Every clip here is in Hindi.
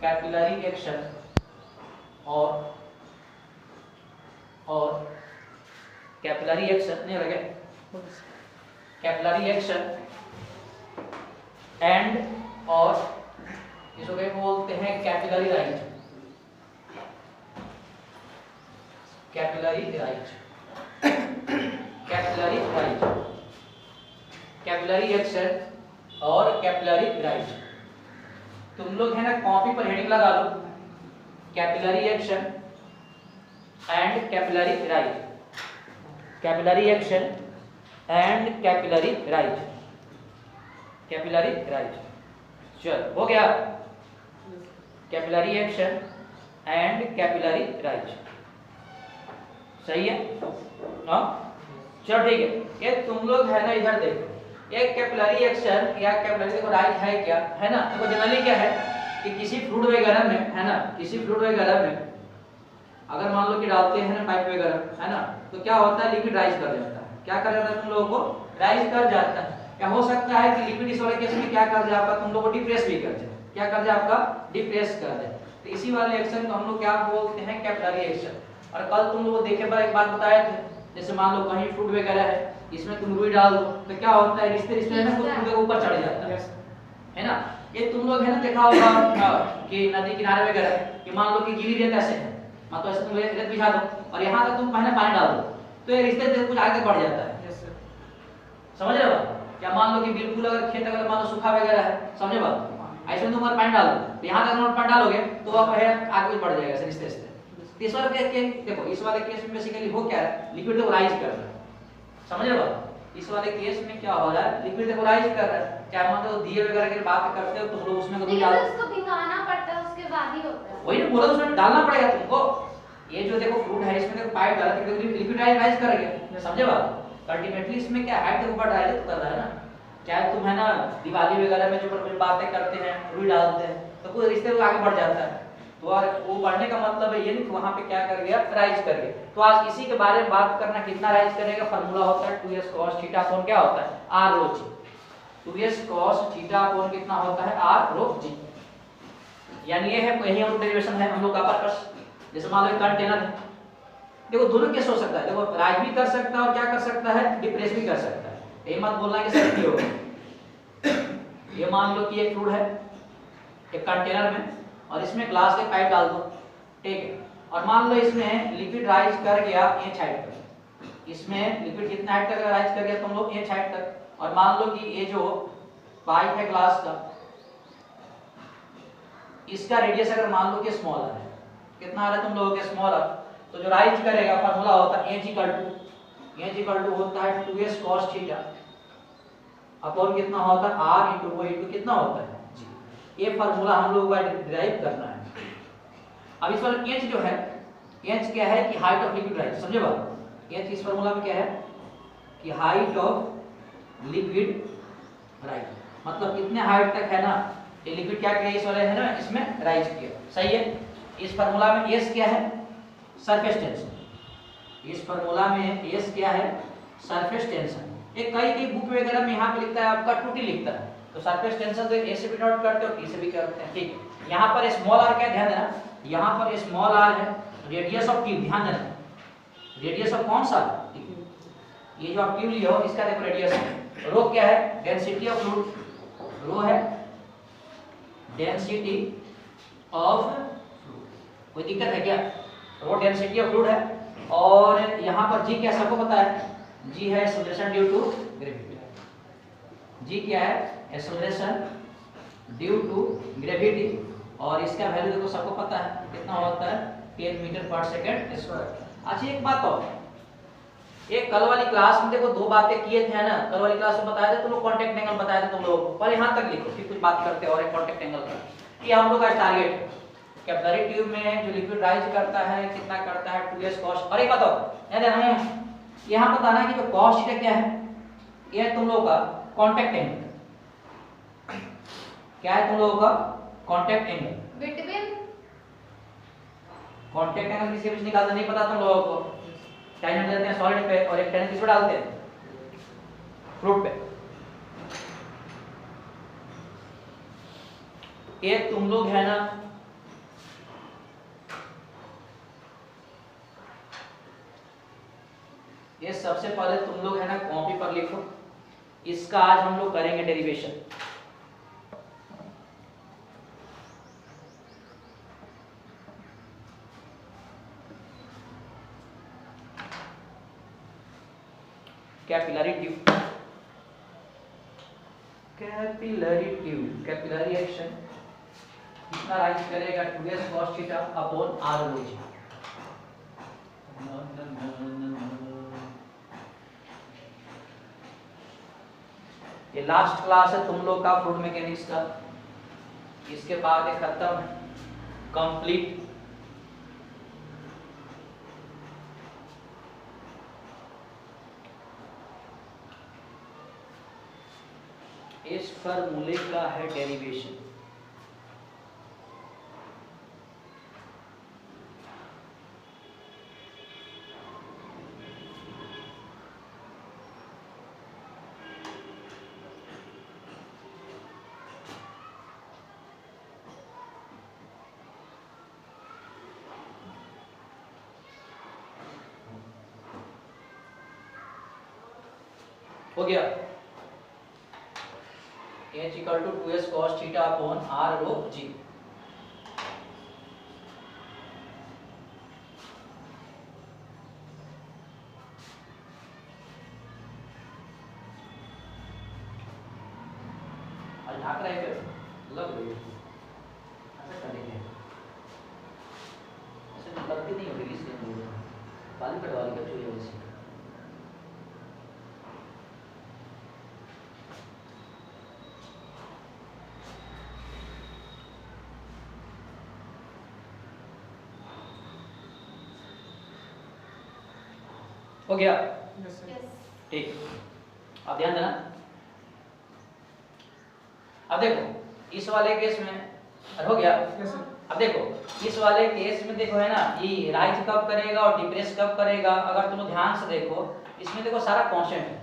कैपिलरी एक्शन और कैपिलरी एक्शन नहीं लगे, कैपिलरी एक्शन एंड और इसको क्या बोलते हैं capillary rise, capillary rise, capillary rise, capillary action और कैपिलरी राइज। तुम लोग है ना कॉपी पर हेडिंग लगा लो, capillary action and capillary rise, capillary action and capillary rise, capillary rise. चल हो गया, capillary action and capillary rise, सही है। हाँ चलो ठीक है। ये तुम लोग है ना इधर देखो, एक कैपिलरी एक्शन या कैपिलरी राइज है क्या, है ना। देखो जनरली क्या है कि किसी फ्लूइड वगैरह में है ना, किसी फ्लूइड वगैरह में अगर मान लो कि डालते हैं ना पाइप वगैरह है ना, तो क्या होता है लिक्विड राइज कर जाता है। क्या कर जाता है तुम लोगों को, राइज कर जाता है। क्या हो सकता है कि लिक्विड इस वाले केस में क्या कर जाए आपका, तुम लोग को डिप्रेस भी कर जाए। क्या कर जाए आपका, डिप्रेस कर जाए। तो इसी वाले एक्शन को हम लोग क्या बोलते हैं, कैपिलरी एक्शन। और कल तुम लोग देखे पर एक बात बताए थे, जैसे मान लो कहीं फ्लूइड वगैरह है, इसमें तुम रुई डाल दो तो क्या होता है, रिश्ते रिश्ते में खुद के ऊपर चढ़ जाता है ना। ये तुम लोग है ना देखा होगा कि नदी किनारे वगैरह कि मान लो कि गीली रेत ऐसे है, मतलब ऐसे तुम रेत बिछा दो और यहाँ तक तुम पहले पानी डाल दो तो ये रिश्ते कुछ आगे बढ़ जाता है। समझ रहे हो क्या, मान लो कि बिल्कुल अगर खेत अगर मान लो सूखा वगैरह है, समझे बात, ऐसे तुम अगर पानी डाल दो यहाँ तक तुम पानी डालोगे तो आप है आगे बढ़ जाएगा रिश्ते रिश्ते। इस वाले केस देखो, इस वाले केस में बेसिकली हो क्या है, लिक्विड को राइज कर रहा है। समझ रहे हो, इस वाले केस में क्या हो रहा है, लिक्विड को राइज कर रहा है। क्या मतलब दिए वगैरह की बात करते हो तुम लोग, उसमें कभी डाल उसको भिगोना पड़ता है, उसके बाद ही होता है। वही ना बोला, उसमें डालना पड़ेगा तुमको। ये जो देखो फ्रूट है इसमें देखो पाइप डाला तो लिक्विड राइज कर गया, समझे बात। अल्टीमेटली इसमें क्या हाइट के ऊपर राइज कर रहा है ना। चाहे तुम है ना दिवाली वगैरह में जो कुछ बातें करते हैं, रुई डालते हैं तो कोई रिश्ते को आगे बढ़ जाता है। तो वो बढ़ने का मतलब है ये नहीं कि वहां पे क्या कर गया, राइज कर गया। तो आज इसी के बारे में बात करना, कितना राइज करेगा। फार्मूला होता है 2s cos थीटा अपॉन क्या होता है, r rho g। 2s cos theta upon कितना होता है, r rho g। यानी ये है, यही हम डेरिवेशन है हम लोग का परकस। जैसे मान लो कंटेनर है, देखो दोनों केस हो सकता है, देखो राइज भी कर सकता है और क्या कर सकता है, डिप्रेस भी कर सकता है। ये मत बोलना कि सर क्यों होगा। ये मान लो कि एक फ्लूइड है एक कंटेनर में और इसमें ग्लास के पाइप डाल दो, ठीक है। और मान लो इसमें लिक्विड राइज कर गया इंच हाइट तक, इसमें लिक्विड कितना हाइट तक राइज कर गया तुम लोग, इंच हाइट तक। और मान लो कि ये जो पाइप है ग्लास का, इसका रेडियस अगर मान लो कि स्मॉल है, कितना आ रहा है तुम लोगों के स्मॉल है, तो जो राइज करेगा फार्मूला होता है h इक्वल टू होता है 2s cos थीटा अपॉन कितना होता है r इंटू वो इंटू कितना होता है g। ये फार्मूला हम लोग को डिराइव करना है। अब इस वाला h जो है, h क्या है कि हाइट ऑफ लिक्विड राइज, समझे बात। h इस फार्मूला में क्या है कि हाइट ऑफ लिक्विड राइज, मतलब कितने हाइट तक है ना ये लिक्विड क्या किया, इस वाले है ना इसमें राइज किया, सही है। इस फार्मूला में s क्या है, सरफेस टेंशन। इस फार्मूला में s क्या है, सरफेस टेंशन। एक कई बुक वगैरह में यहाँ पे लिखता है आपका 2t लिखता है, तो सरफेस टेंशन तो a से भी नोट करते हो t से भी करते हैं, ठीक। यहाँ पर स्मॉल r क्या, ध्यान देना, यहाँ पर स्मॉल r है, रेडियस ऑफ ट्यूब, ध्यान देना, रेडियस ऑफ कौन सा, ये जो आप ट्यूब लिए हो इसका देखो रेडियस है। रो क्या है, डेंसिटी ऑफ फ्लूइड, रो है डेंसिटी ऑफ फ्लूइड, कोई दिक्कत है क्या, रो डेंसिटी ऑफ फ्लूइड है। और यहाँ पर जी क्या सबको पता है, जी है एक्सेलरेशन ड्यू टू ग्रेविटी। जी क्या है, एक्सेलरेशन ड्यू टू ग्रेविटी। और इसका वैल्यू देखो सबको पता है कितना होता है, 10 मीटर पर सेकंड स्क्वायर। अच्छा एक बात और, एक कल वाली क्लास में देखो दो बातें किए थे ना, कल वाली क्लास में बताया था तुम लोग कॉन्टेक्ट एंगल बताया था तुम लोगों को, पर यहाँ तक लिखो फिर कुछ बात करते हैं और एक कॉन्टेक्ट एंगल का। ये हम लोग का टारगेट है, कैपिलरी ट्यूब में जो लिक्विड राइज करता है कितना करता है 2s cos। और एक बताओ यहाँ बताना कि जो cos थीटा क्या है, ये तुम लोगों का कॉन्टेक्ट एंगल। क्या है तुम लोगों का contact angle, between contact angle किसी भी निकालना नहीं पता तुम लोगों को। टाइम देते हैं सॉलिड पे और एक टाइम किस पे डालते हैं, फ्लूइड पे। ये तुम लोग है ना सबसे पहले तुम लोग है ना कॉपी पर लिखो, इसका आज हम लोग करेंगे derivation. Capillary tube, capillary tube, capillary action कितना राइज करेगा 2s cos theta upon r rho g। ये लास्ट क्लास है तुम लोग का फ्लूइड मैकेनिक्स का, इसके बाद ये खत्म कंप्लीट। इस फार्मूले का है डेरिवेशन। हो गया, h equal to 2s cos theta upon r rho g। आज ढाक रहे हैं लग रही है ऐसा करेंगे, ऐसे लगती नहीं होगी इसलिए बाल कटवा लेगा चोरी वैसे। हो गया ठीक, अब ध्यान देना। अब देखो इस वाले केस में हो गया। अब देखो इस वाले केस में देखो है ना, ये राइज कब करेगा और डिप्रेस कब करेगा। अगर तुम ध्यान से देखो इसमें देखो सारा कांस्टेंट है,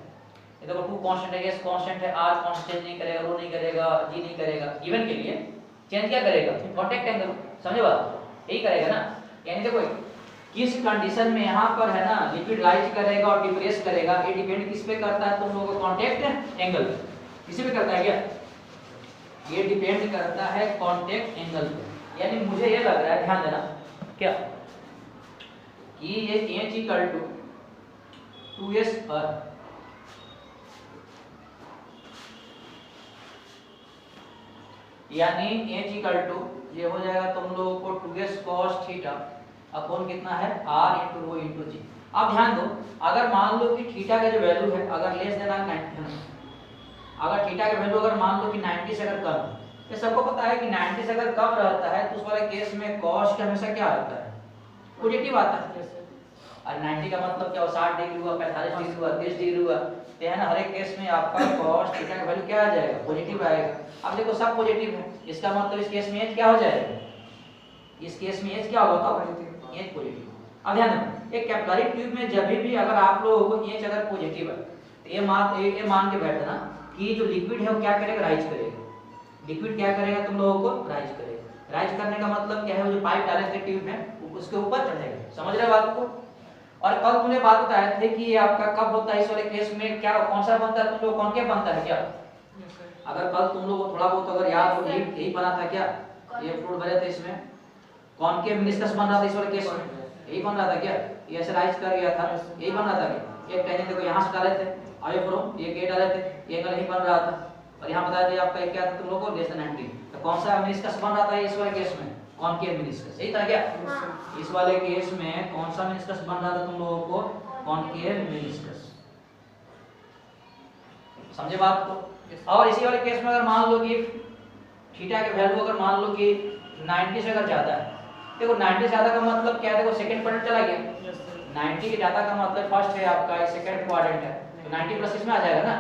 ये देखो 2 कांस्टेंट है, s कांस्टेंट है, r कांस्टेंट नहीं करेगा, रो नहीं करेगा, g नहीं करेगा। गिवन के लिए चेंज क्या करेगा, कांटेक्ट एंगल, समझे बात, यही करेगा ना। यानी देखो किस कंडीशन में यहाँ पर है ना लिक्विड राइज करेगा और डिप्रेस करेगा, ये डिपेंड किस पे करता है, तुम लोगों को कांटेक्ट एंगल किसी पे करता है क्या, ये डिपेंड करता है कांटेक्ट एंगल पे। यानी मुझे ये लग रहा है, ध्यान देना क्या, कि ये h equal to 2s r, यानी h इक्वल टू ये हो जाएगा तुम लोगों को 2s cos थीटा अपॉन कितना है r इंटू रो इंटू जी। अब ध्यान दो, अगर मान लो कि थीटा का जो वैल्यू है अगर लेस देन 90, अगर थीटा का वैल्यू अगर मान लो कि 90 से अगर कम, ये सबको पता है कि 90 से अगर कम रहता है तो उस वाले केस में कॉस का हमेशा क्या आता है, पॉजिटिव आता है। और 90 का मतलब क्या, 60 डिग्री हुआ, 45 डिग्री हुआ, 30 डिग्री हुआ, तो है ना हर एक केस में आपका कॉस थीटा का वैल्यू क्या आ जाएगा, पॉजिटिव आएगा। अब देखो सब पॉजिटिव है, इसका मतलब इस केस में एच क्या हो जाएगा, इस केस में एच क्या होगा, एच पॉजिटिव। अब ध्यान देना, एक कैपिलरी ट्यूब में जब भी अगर आप लोगों को एच अगर पॉजिटिव है तो ये मान के बैठना कि जो लिक्विड है वो क्या करेगा, राइज करेगा। लिक्विड क्या करेगा, तुम लोगों को राइज करेगा। राइज करने का मतलब क्या है, वो जो पाइप डाले थे ट्यूब में उसके ऊपर चढ़ेगा, समझ रहे बात को। और कल तुमने बात बताया थे कि ये आपका कब होता है, इस वाले केस में क्या कौन सा बनता है, तुम लोग कौन क्या बनता है क्या, अगर कल तुम लोग को थोड़ा बहुत अगर याद हो, यही बना था क्या, ये फ्लूइड भरे थे इसमें कॉनकेव मेनिस्कस बन रहा था इस वाले केस में, यही बन रहा था क्या, ये ऐसे राइज कर गया था, यही बन रहा था क्या। एक टेंजेंट देखो यहाँ से डाले थे आयोफ्रोम, ये गेट डाले थे, ये एंगल यही बन रहा था, और यहाँ बताया था आपका क्या था तुम लोगों को, लेस देन 90। तो कौन सा मेनिस्कस बन रहा था इस वाले केस में, कॉनकेव मेनिस्कस, यही था क्या। इस वाले केस में कौन सा मेनिस्कस बन रहा था तुम लोगों को, कॉनकेव मेनिस्कस, समझे बात को। और इसी वाले केस में अगर मान लो कि थीटा के वैल्यू अगर मान लो कि 90 से अगर ज्यादा है, देखो 90 से ज्यादा का मतलब क्या है, देखो सेकंड क्वाड्रेंट चला गया, 90 के ज्यादा का मतलब फर्स्ट है आपका, सेकंड क्वाड्रेंट है, तो 90 प्लस इसमें आ जाएगा ना।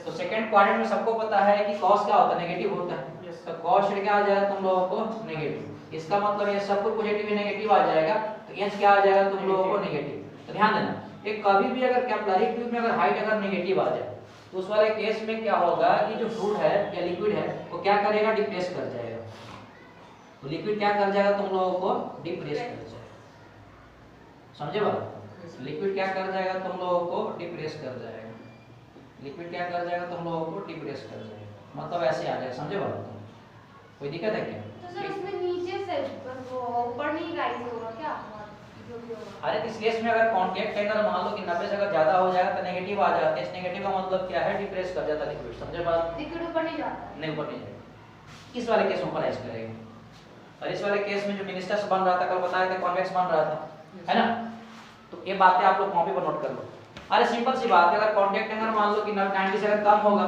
तो सेकंड क्वाड्रेंट में सबको पता है कि cos क्या होता है, नेगेटिव होता है, तो cos क्या आ जाएगा तुम लोगों को, नेगेटिव। इसका मतलब ये सब कुछ पॉजिटिव ही नेगेटिव आ जाएगा, तो h क्या आ जाएगा तुम लोगों को, नेगेटिव। तो ध्यान देना, एक कभी भी अगर कैपिलरी ट्यूब में अगर हाइट अगर नेगेटिव आ जाए तो उस वाले केस में क्या होगा कि जो फ्लूइड है या लिक्विड है वो क्या करेगा, डिप्रेस कर जाएगा। तो लिक्विड क्या कर जाएगा तुम लोगों को, डिप्रेस कर जाएगा, समझे बात। लिक्विड क्या कर जाएगा, तुम लोगों को डिप्रेस कर जाएगा। लिक्विड क्या कर जाएगा, तुम लोगों को डिप्रेस कर जाएगा, मतलब ऐसे आ जाएगा, समझे बात? कोई दिक्कत है क्या? तो सर उसमें नीचे से वो ऊपर नहीं राइज होगा क्या, जो भी होगा? अरे इस केस में अगर कांटेक्ट एंगल मान लो कि 90 से अगर ज्यादा हो जाएगा तो नेगेटिव आ जाता है। इस नेगेटिव का मतलब क्या है, डिप्रेस कर जाता है लिक्विड, समझे बात? लिक्विड ऊपर नहीं जाता, नहीं ऊपर नहीं जाएगा। इस वाले केस में ऊपर राइज करेगा। और इस वाले केस में जो मिनिस्टर्स बन रहा था, कल बताया था कॉन्वेक्स बन रहा था, है ना? तो ये बातें आप लोग कॉपी पर नोट कर लो। अरे सिंपल सी बात है, अगर कांटेक्ट एंगल मान लो कि 90 से अगर कम होगा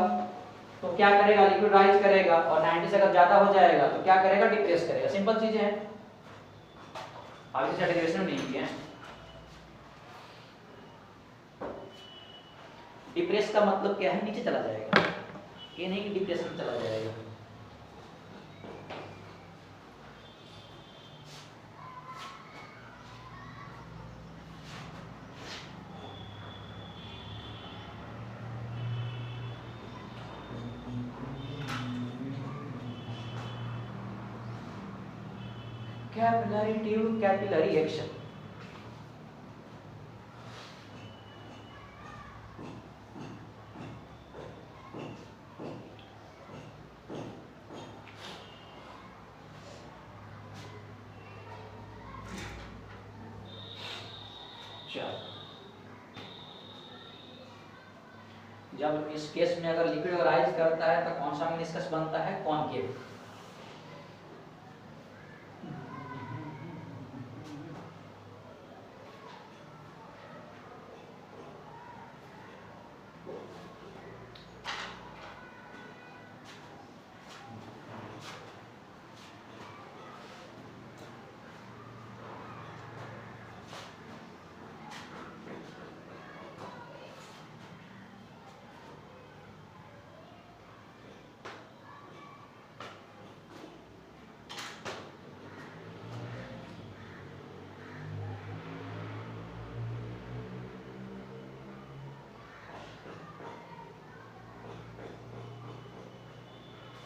तो क्या करेगा, लिक्विड राइज करेगा, और 90 से अगर ज्यादा हो जाएगा तो क्या करेगा, डिप्रेस करेगा। सिंपल चीजें हैं, आगे से डेरिवेशन नहीं किए हैं। डिप्रेस का मतलब क्या है, नीचे चला जाएगा, ये नहीं कि डिप्रेशन में चला जाएगा। Capillary tube, capillary action. जब इस केस में अगर लिक्विड राइज करता है तो कौन सा मेनिस्कस बनता है, कॉनकेव।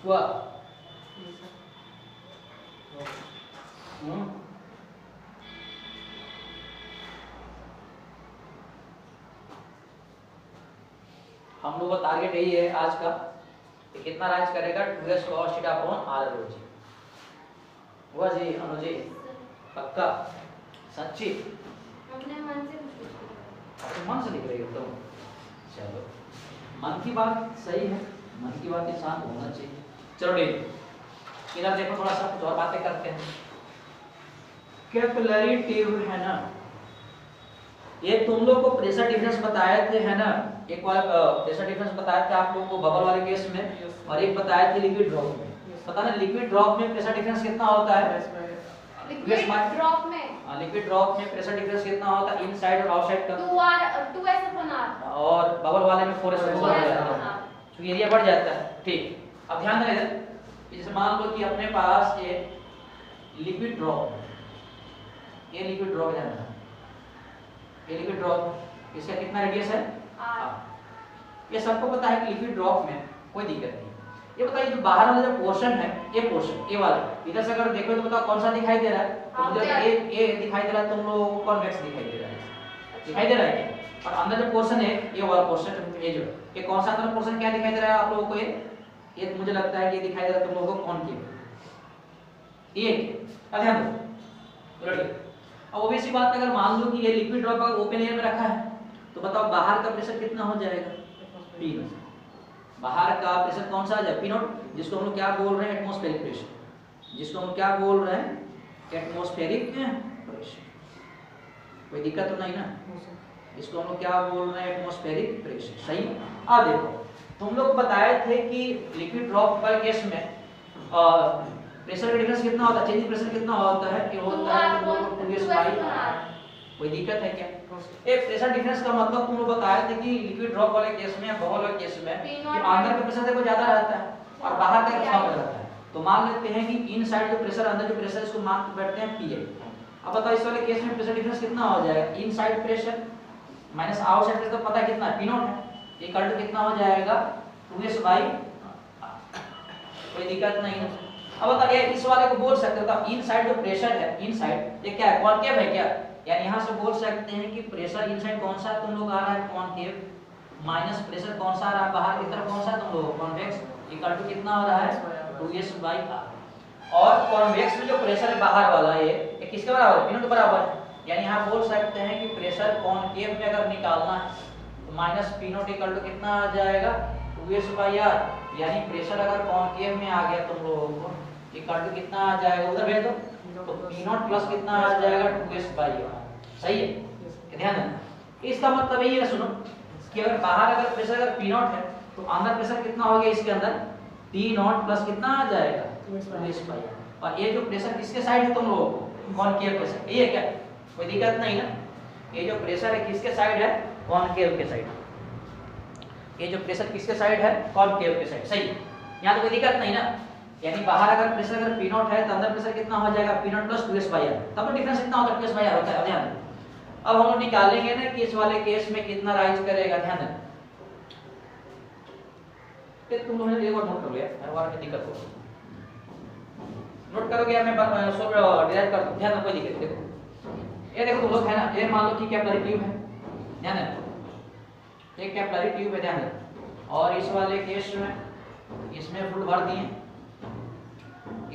हुआ हम लोग का टारगेट यही है आज का कि कितना राइज करेगा, 2s cos theta upon r rho जी। हुआ जी अनु जी, पक्का सच्ची? अपने मन से कुछ अपने मन से लिख रही हो तुम? चलो मन की बात सही है, मन की बात इंसान होना चाहिए। चलो ठीक, इधर देखो थोड़ा सा कुछ और बातें करते हैं। कैपिलरी ट्यूब है ना, ये तुम लोग को प्रेशर डिफरेंस बताए थे, है ना? एक बार प्रेशर डिफरेंस बताया था आप लोगों को बबल वाले केस में, और एक बताया थे लिक्विड ड्रॉप में। पता ना लिक्विड ड्रॉप में प्रेशर डिफरेंस कितना होता है? लिक्विड ड्रॉप में, लिक्विड ड्रॉप में प्रेशर डिफरेंस कितना होता है, इनसाइड और आउटसाइड का? 2s अपॉन r, और बबल वाले में 4s अपॉन r, क्योंकि एरिया बढ़ जाता है। ठीक, अब ध्यान देना इधर, जैसे मान लो कि अपने पास ये लिक्विड ड्रॉप, ये लिक्विड ड्रॉप है ना, ये लिक्विड ड्रॉप, इसका कितना रेडियस है, r। ये सबको पता है कि लिक्विड ड्रॉप में कोई दिक्कत नहीं। ये बताइए जो बाहर वाला जो पोर्शन है, ये पोर्शन, ये वाला, इधर से अगर देखो तो बताओ कौन सा दिखाई दे रहा है? तो मुझे ये दिखाई दे रहा है, तुम लोगों को कॉन्वेक्स दिखाई दे रहा है, दिखाई दे रहा है क्या? और अंदर जो पोर्शन है, ये वाला पोर्शन, ये जो ये कौन सा अंदर पोर्शन क्या दिखाई दे रहा है आप लोगों को? ये मुझे लगता है कि ये दिखाई दे रहा है तुम लोगों को कॉनकेव। ये ध्यान दो, रेडी। अब ओबीसी बात अगर मान लो कि ये लिक्विड ड्रॉप ओपन एयर में रखा है, तो बताओ बाहर का प्रेशर कितना हो जाएगा, P नॉट। बाहर का प्रेशर कौन सा आ जाए, P नॉट, जिसको हम लोग क्या बोल रहे हैं, एटमॉस्फेरिक प्रेशर, जिसको हम क्या बोल रहे हैं, एटमॉस्फेरिक प्रेशर। कोई दिक्कत तो नहीं ना? इसको हम लोग क्या बोल रहे हैं, एटमॉस्फेरिक प्रेशर। सही। अब देखो तुम लोग बताए थे कि लिक्विड ड्रॉप का केस में प्रेशर का डिफरेंस कितना होता है, चेंज प्रेशर कितना होता है, ये होता है 2s/r। कोई दिक्कत है क्या? एक प्रेशर डिफरेंस का मतलब तुम लोग बताए थे कि लिक्विड ड्रॉप वाले केस में, बबल वाले केस में कि अंदर का प्रेशर देखो ज्यादा रहता है और बाहर का कम रहता है। तो मान लेते हैं कि इनसाइड जो प्रेशर, अंदर जो प्रेशर, इसको मान के बैठते हैं Pa। अब बताओ इस वाले केस में प्रेशर डिफरेंस कितना हो जाएगा, inside pressure minus outside pressure, तो पता है कितना है, P नॉट है। ये इक्वल टू कितना हो जाएगा, 2s/r। कोई दिक्कत नहीं है। अब बताइए इस वाले को बोल सकते हो, तो इनसाइड जो प्रेशर है, इनसाइड ये क्या है, कॉनकेव है क्या? यानी यहाँ से बोल सकते हैं कि प्रेशर इनसाइड कौन सा तुम लोग आ रहा है कॉनकेव, माइनस प्रेशर कौन सा आ रहा है बाहर की तरफ कौन सा तुम लोग कॉन्वेक्स, इक्वल टू कितना हो रहा है 2s/r। और कॉन्वेक्स में जो प्रेशर है बाहर वाला ये किसके बराबर है, P0 के बराबर है। यानी यहाँ बोल सकते हैं कि प्रेशर कॉनकेव में अगर निकालना है तो माइनस P0 इक्वल टू कितना आ जाएगा 2s/r। यानी प्रेशर अगर कॉनकेव में आ गया तुम लोगों को इक्वल टू कितना आ जाएगा, उधर भेज दो तो P0 प्लस कितना आ जाएगा 2s/r। सही है, ध्यान देना। इसका मतलब यही है, सुनो कि अगर बाहर अगर प्रेशर अगर P0 है तो अंदर प्रेशर कितना हो गया इसके अंदर P0 प्लस कितना आ जाएगा 2s/r। और ये जो प्रेशर किसके साइड है तुम लोगों को कॉनकेव के साइड, ये है क्या, कोई दिक्कत नहीं ना। ये जो प्रेशर है किसके साइड है कॉनकेव के साइड, ये जो प्रेशर किसके साइड है कॉनकेव के साइड, सही। यहाँ तो कोई दिक्कत नहीं ना। यानी बाहर अगर प्रेशर अगर P0 है तो अंदर प्रेशर कितना हो जाएगा P0 प्लस 2s/r, तब तो डिफरेंस कितना होगा 2s/r होता है। ध्यान दें, अब हम लोग निकालेंगे ना कि इस वाले केस में कितना राइज करेगा, ध्यान दें। तुम लोगों ने एक बार नोट कर लिया, हर बार में दिक्कत होगी, नोट करोगे मैं सो डिराइव कर दूं, ध्यान दो, कोई दिक्कत। देखो ये देखो तुम लोग है ना, ये मान लो कि कैपिलरी ट्यूब है, ध्यान दें, एक कैपिलरी ट्यूब है, ध्यान दें। और इस वाले केस में इसमें फ्लूइड भर दिए,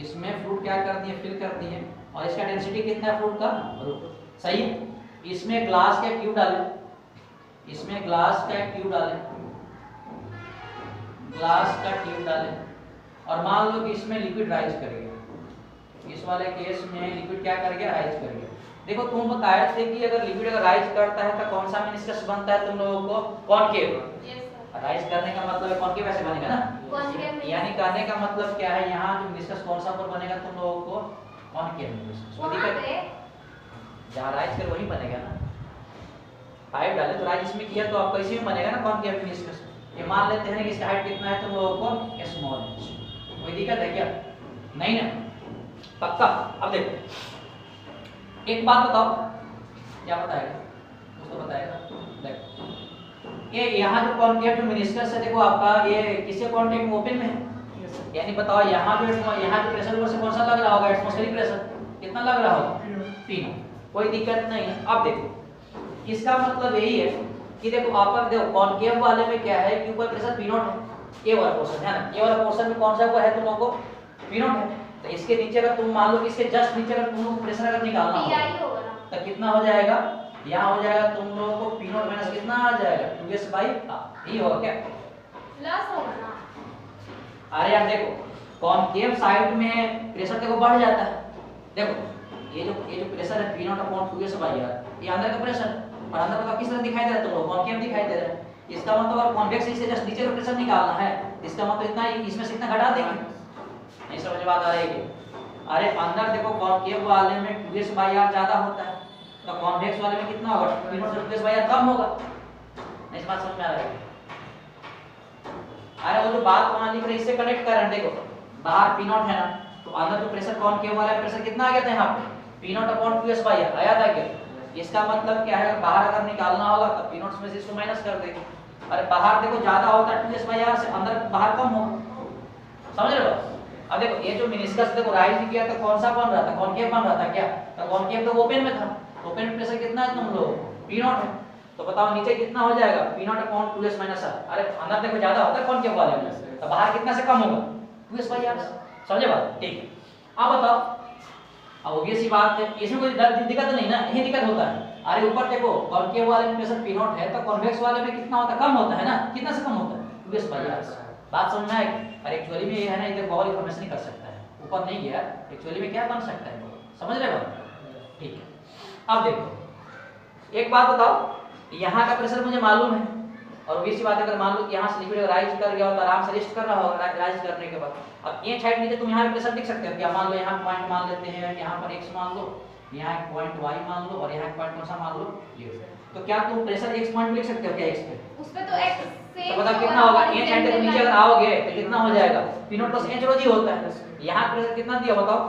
इसमें फ्लूइड क्या कर दिए फिल कर दिए, और इसका डेंसिटी कितना है फ्लूइड का सही है। इसमें ग्लास का ट्यूब डालें, इसमें ग्लास का ट्यूब डालें, ग्लास का ट्यूब डालें, और मान लो कि इसमें लिक्विड राइज करेगा, इस वाले केस में लिक्विड क्या करेगा राइज करेगा। देखो तुम बताए थे कि अगर लिक्विड अगर राइज करता है तो कौन सा मेनिस्कस बनता है तुम लोगों को कॉनकेव। राइज करने का मतलब है कॉनकेव ऐसे बनेगा ना, यानी कहने का मतलब क्या है, यहाँ जो मेनिस्कस कौन सा पर बनेगा तुम लोगों को कॉनकेव मेनिस्कस, जहाँ राइज कर वही बनेगा ना। पाइप डाले तो राइज इसमें किया तो आपका इसी में बनेगा ना कॉनकेव मेनिस्कस। ये मान लेते हैं कि इसका हाइट कितना है तुम लोगों को स्मॉल h, कोई दिक्कत है क्या, नहीं ना, पक्का। अब देखो एक बात बताओ, क्या बताएगा उसको बताएगा। देखो ये यहाँ जो कॉन्केव जो मेनिस्कस है देखो आपका ये किससे कांटेक्ट में ओपन में है, यानी बताओ यहाँ जो प्रेशर ऊपर से कौन सा लग रहा होगा एटमॉस्फेरिक प्रेशर कितना लग रहा होगा P0, कोई दिक्कत नहीं है। अब देखो इसका मतलब यही है कि देखो अपर देखो कॉनकेव वाले में क्या है कि ऊपर प्रेशर P0 है, ये वाला पोर्शन है ना, ये वाला पोर्शन में कौन सा ऊपर है तुम लोगों को P0 है, तो इसके नीचे अगर तुम मान लो कि इसके जस्ट नीचे अगर तुम लोग प्रेशर अगर निकालना हो तो कितना हो जाएगा, यहाँ हो जाएगा तुम लोगों को P0 माइनस कितना आ जाएगा 2s/r, ये होगा क्या प्लस होगा ना। अरे यार देखो कॉनकेव साइड में प्रेशर देखो बढ़ जाता है, देखो ये जो प्रेशर है P0/2s/r, ये अंदर का प्रेशर, और अंदर का किस तरह दिखाई दे रहा है तुम लोग कॉनकेव दिखाई दे रहा है। इसका मतलब अगर कॉन्वेक्स से जस्ट नीचे का प्रेशर निकालना है, इसका मतलब इतना इसमें से इतना घटा देंगे, नहीं समझ बात आ रही है। अरे अंदर देखो कॉनकेव वाले में 2s/r ज्यादा होता है, तो कॉन्वेक्स वाले में कितना होगा P0 से 2s/r कम होगा, नहीं बात समझ में आ रही है। अरे वो जो बात वहां लिख रही इससे कनेक्ट कर रहे हैं, देखो बाहर P0 है ना, तो अंदर जो प्रेशर कॉनकेव वाला प्रेशर कितना आ गया था यहाँ पे P0/2s/r आया था क्या। इसका मतलब क्या है, बाहर अगर निकालना होगा तो P0 में से इसको माइनस कर देंगे। अरे बाहर देखो ज्यादा होता है 2s/r से, अंदर बाहर कम होगा, समझ रहे हो। अब देखो ये जो मेनिस्कस देखो राइज किया तो कौन सा बन रहा था कॉनकेव बन रहा था क्या, तो कॉनकेव तो ओपन में था, ओपन में प्रेशर कितना है तुम लोग P0 है, तो बताओ नीचे कितना हो जाएगा P0/2s/r। अरे अंदर देखो ज्यादा होता है कॉनकेव वाले में, तो बाहर कितना से कम होगा 2s/r, समझे बात, ठीक। अब बताओ, अब ऑब्वियस सी बात है, इसमें कोई दिक्कत नहीं ना, यही दिक्कत होता है। अरे ऊपर देखो कॉनकेव वाले में प्रेशर P0 है, तो कॉन्वेक्स वाले में कितना होता है कम होता है ना, कितना से कम होता है 2s/r। बात समझ में आएगी। और एक्चुअली में ये है ना, इधर बहुत इंफॉर्मेशन नहीं कर सकता है, ऊपर नहीं गया, एक्चुअली में क्या बन सकता है, समझ रहे हो, ठीक है। अब देखो एक बात बताओ, यहाँ का प्रेशर मुझे मालूम है, और obvious सी बात है अगर मान लो कि यहाँ से लिक्विड राइज कर गया हो तो आराम से रेस्ट कर रहा होगा राइज करने के बाद। अब ये साइड नीचे तुम यहाँ पे प्रेशर लिख सकते हो क्या, मान लो यहाँ पॉइंट मान लेते हैं, यहाँ पर x मान लो, यहाँ एक पॉइंट y मान लो, और यहाँ एक पॉइंट कौन सा मान लो ये, तो क्या तुम प्रेशर x पॉइंट लिख सकते हो क्या x पे, उस पे तो x से तो बताओ कितना होगा, ये साइड से नीचे अगर आओगे तो कितना हो जाएगा P0 plus h rho g होता है। यहाँ प्रेशर कितना दिया बताओ,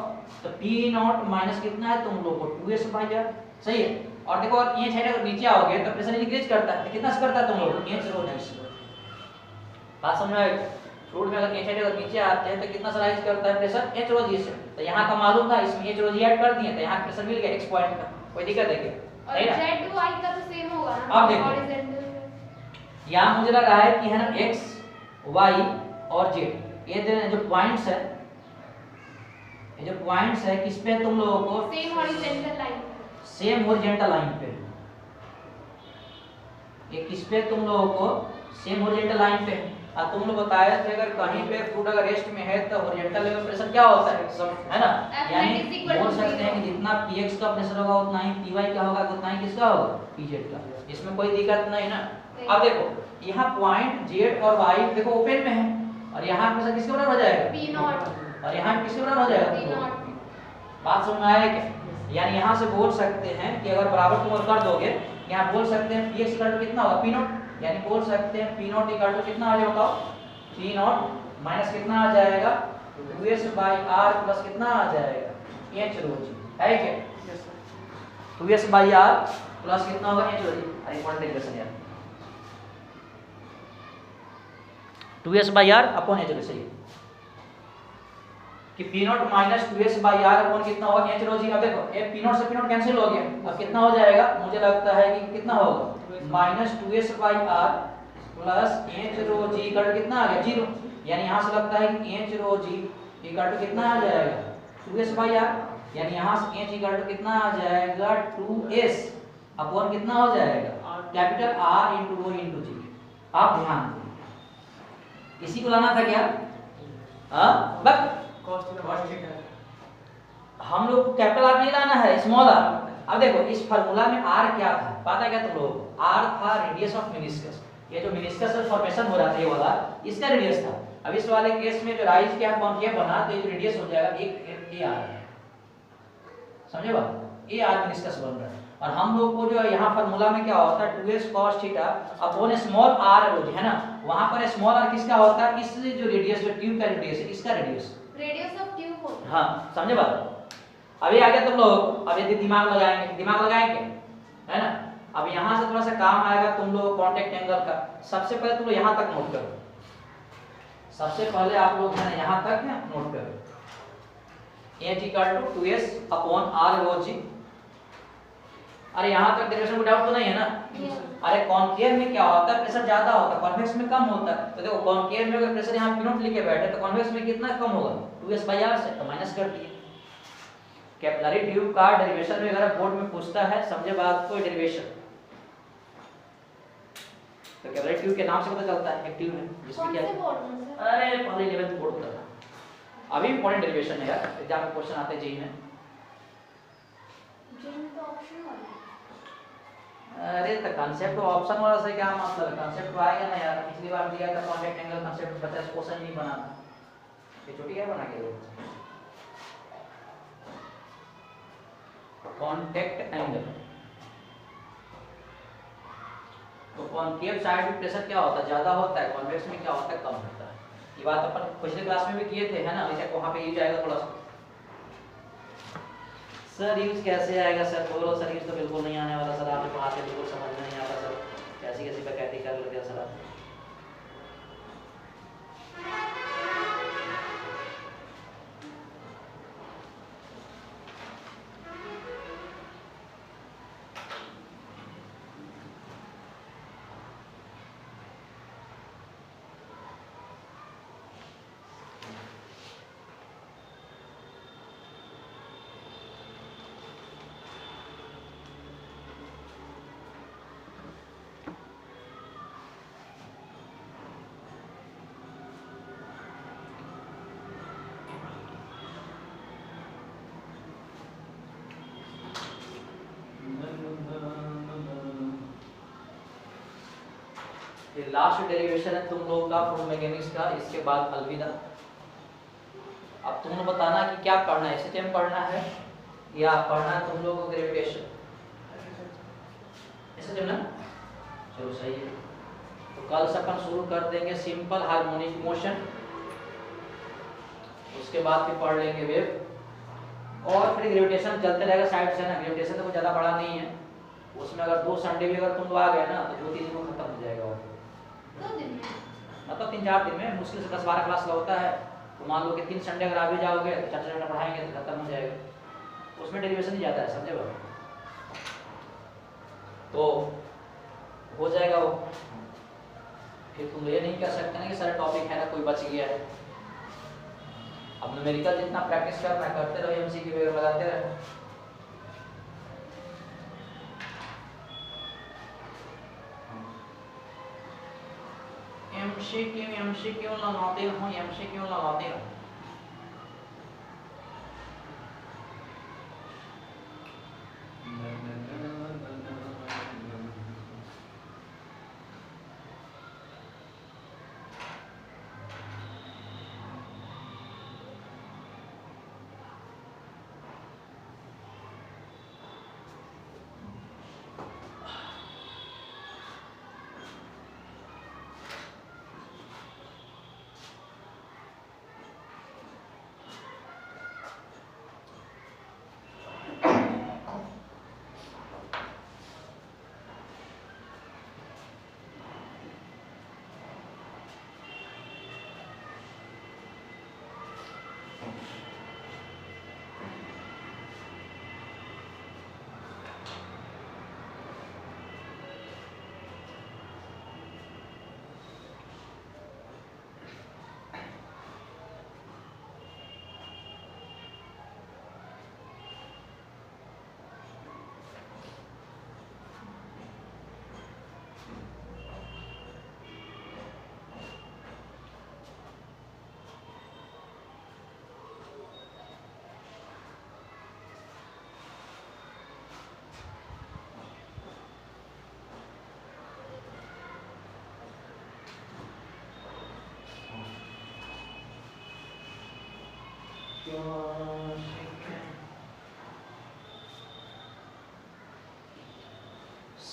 तो P0 माइनस कितना है तुम लोग को 2s/r, सही है। और देखो और ये साइड अगर नीचे आओगे तो प्रेशर इंक्रीज करता है, तो कितना से करता है तुम लोग h rho g, बात समझ में आई। फ्लूइड में अगर ये साइड अगर नीचे आते हैं तो कितना से राइज करता है प्रेशर h rho g से, तो यहाँ का मालूम था इसमें h rho g ऐड कर दिए तो यहाँ प्रेशर मिल गया x पॉइंट का, कोई दिक्कत है क्या, और z y का तो सेम होगा ना, अब देखो। हॉरिजॉन्टल। यहाँ मुझे लग रहा है कि है ना x y और z, ये जो पॉइंट्स है, ये जो पॉइंट्स है किस पे तुम लोगों को same horizontal line, same horizontal line पे, ये किस पे तुम लोगों को सेम हॉरिजॉन्टल लाइन पे। और तुम लोग बताया थे अगर कहीं पे फ्लूइड अगर रेस्ट में है तो हॉरिजॉन्टल लेवल प्रेशर क्या होता है, सब है ना, यानी बोल सकते हैं कि जितना px का प्रेशर होगा उतना ही py का होगा, उतना ही किसका होगा, pz का। इसमें कोई दिक्कत नहीं ना। अब देखो यहाँ पॉइंट z और y देखो ओपन में है, और यहाँ प्रेशर किसके बराबर हो जाएगा, p नॉट, और यहाँ किसके बराबर हो जाएगा, p नॉट। बात समझ में आया क्या? यानी यहाँ से बोल सकते हैं कि अगर बराबर तुम और कर दोगे, यहाँ बोल सकते हैं px इक्वल टू कितना होगा, p नॉट, यानी बोल सकते हैं p नॉट इक्वल टू कितना आ जाएगा बताओ, p नॉट माइनस कितना आ जाएगा 2s/r प्लस कितना आ जाएगा h rho g, है क्या? 2s/r प्लस कितना होगा h rho g, अरे पॉइंट इंटीग्रेशन यार, 2s/r अपॉन h rho सही कि p not minus 2s/r upon कितना होगा h rho g। अब देखो ये p नॉट से p नॉट कैंसिल हो गया, अब कितना हो जाएगा, मुझे लगता है कि कितना होगा minus 2s/r plus h rho g equal to कितना आ गया 0, यानी यहाँ से लगता है कि h rho g equal to कितना आ जाएगा 2s/r, यानी यहाँ से h इक्वल टू कितना आ जाएगा 2s अपॉन कितना हो जाएगा capital R into rho into g. आप ध्यान दो, इसी को लाना था क्या, बस हम लोग को कैपिटल R नहीं लाना है, स्मॉल r। अब देखो इस फार्मूला में r क्या था, पता है क्या तुम लोगों को, r था रेडियस ऑफ मेनिस्कस, ये जो मेनिस्कस फॉर्मेशन हो रहा था ये वाला, इसका रेडियस था। अब इस वाले केस में जो राइज क्या कॉन्केव बना तो ये जो रेडियस हो जाएगा एक a r, समझे बात, a r मेनिस्कस बन रहा है। और हम लोग को जो यहाँ फार्मूला में क्या होता है 2s cos theta upon small r है ना, वहां पर स्मॉल r किसका होता है, इस जो रेडियस जो ट्यूब का रेडियस है इसका रेडियस ऑफ ट्यूब होता है। हाँ समझे बात। अभी आगे तुम लोग अब यदि दिमाग लगाएंगे है ना, अब यहाँ से थोड़ा सा काम आएगा तुम लोग कांटेक्ट एंगल का। सबसे पहले तुम लोग यहाँ तक नोट करो, सबसे पहले आप लोग है ना यहाँ तक नोट करो, h equal to 2s upon r rho g। अरे यहाँ तक डेरिवेशन को डाउट तो नहीं है ना, अरे कॉनकेव में क्या होता है प्रेशर ज्यादा होता है, कॉन्वेक्स में कम होता है। तो देखो कॉनकेव में अगर प्रेशर यहाँ p नॉट लिखे बैठे तो कॉन्वेक्स में कितना कम होगा 2s/r से, तो माइनस कर दिए। कैपिलरी ट्यूब का डेरिवेशन में अगर बोर्ड में पूछता है, समझे बात को, डेरिवेशन तो कैपिलरी ट्यूब के नाम से पता चलता है एक ट्यूब है जिसमें क्या है, अरे पहले 11th बोर्ड होता था। अभी इंपॉर्टेंट डेरिवेशन है यार, एग्जाम में क्वेश्चन आते हैं जेईई में। तो ऑप्शन वाला, अरे तो कांसेप्ट ऑप्शन वाला से क्या मतलब है, कांसेप्ट तो आएगा ना यार, पिछली बार दिया था कॉन्टेक्ट एंगल कांसेप्ट 50 क्वेश्चन नहीं बना था, ये छोटी है बना के दो। कॉन्टेक्ट एंगल तो कॉनकेव साइड में प्रेशर क्या होता है ज्यादा होता है, कॉन्वेक्स में क्या होता है कम होता है। ये बात अपन पिछले क्लास में भी किए थे है ना, वैसे वहां पे यूज आएगा थोड़ा सा। सर यूज कैसे आएगा सर, बोलो सर यूज तो बिल्कुल नहीं आने वाला सर, आपने पढ़ाते बिल्कुल समझ में नहीं आता सर, कैसी कैसी बकैती कर लेते हैं सर आप। ये लास्ट डेरिवेशन है तुम लोगों का फ्लूइड मैकेनिक्स का, इसके बाद अलविदा। अब तुम लोग बताना कि क्या पढ़ना है, एसएचएम पढ़ना है या पढ़ना है तुम लोगों को ग्रेविटेशन, एसएचएम ना, चलो सही है। तो कल से अपन शुरू कर देंगे सिंपल हार्मोनिक मोशन, उसके बाद फिर पढ़ लेंगे वेव, और फिर ग्रेविटेशन चलते रहेगा साइड से ना। ग्रेविटेशन तो कुछ ज़्यादा बड़ा नहीं है, उसमें अगर 2 संडे भी अगर तुम लोग आ गए ना तो 2-3 दिन में खत्म हो जाएगा। और 2 दिन में मतलब 3-4 दिन में मुश्किल से 10-12 क्लास होता है, तो मान लो कि 3 संडे अगर आ भी जाओगे तो 4 घंटा पढ़ाएंगे तो खत्म हो जाएगा। उसमें डेरिवेशन ही ज़्यादा है, समझे बात। तो हो जाएगा वो। फिर तुम ये नहीं कह सकते ना कि सारे टॉपिक है ना कोई बच गया है। अब न्यूमेरिकल जितना प्रैक्टिस करना करते रहो, एमसीक्यू वगैरह लगाते रहो। एमसीक्यू लगाते रहो, एमसीक्यू लगाते रहो।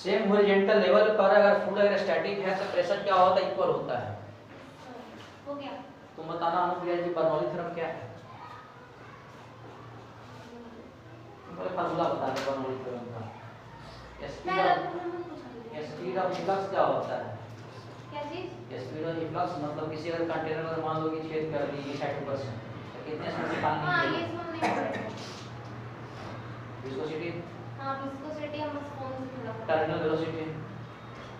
सेम हॉरिजॉन्टल लेवल पर अगर फूड अगर स्टैटिक है तो प्रेशर क्या होता है? इक्वल होता है। हो गया। तुम बताना अनुप्रिया जी, बर्नौली थ्योरम क्या है? तुमको फार्मूला बता दो बर्नौली थ्योरम का। स्पीड ऑफ इफ्लक्स क्या होता है? क्या चीज? स्पीड ऑफ इफ्लक्स मतलब किसी अगर कंटेनर में मान लो कि छेद कर दी 60% तो कितने स्पीड से पानी हां, निकलेगा? ये इसमें नहीं पड़ेगा। विस्कोसिटी, हां, विस्कोसिटी हम स्पून से थोड़ा टर्मिनल वेलोसिटी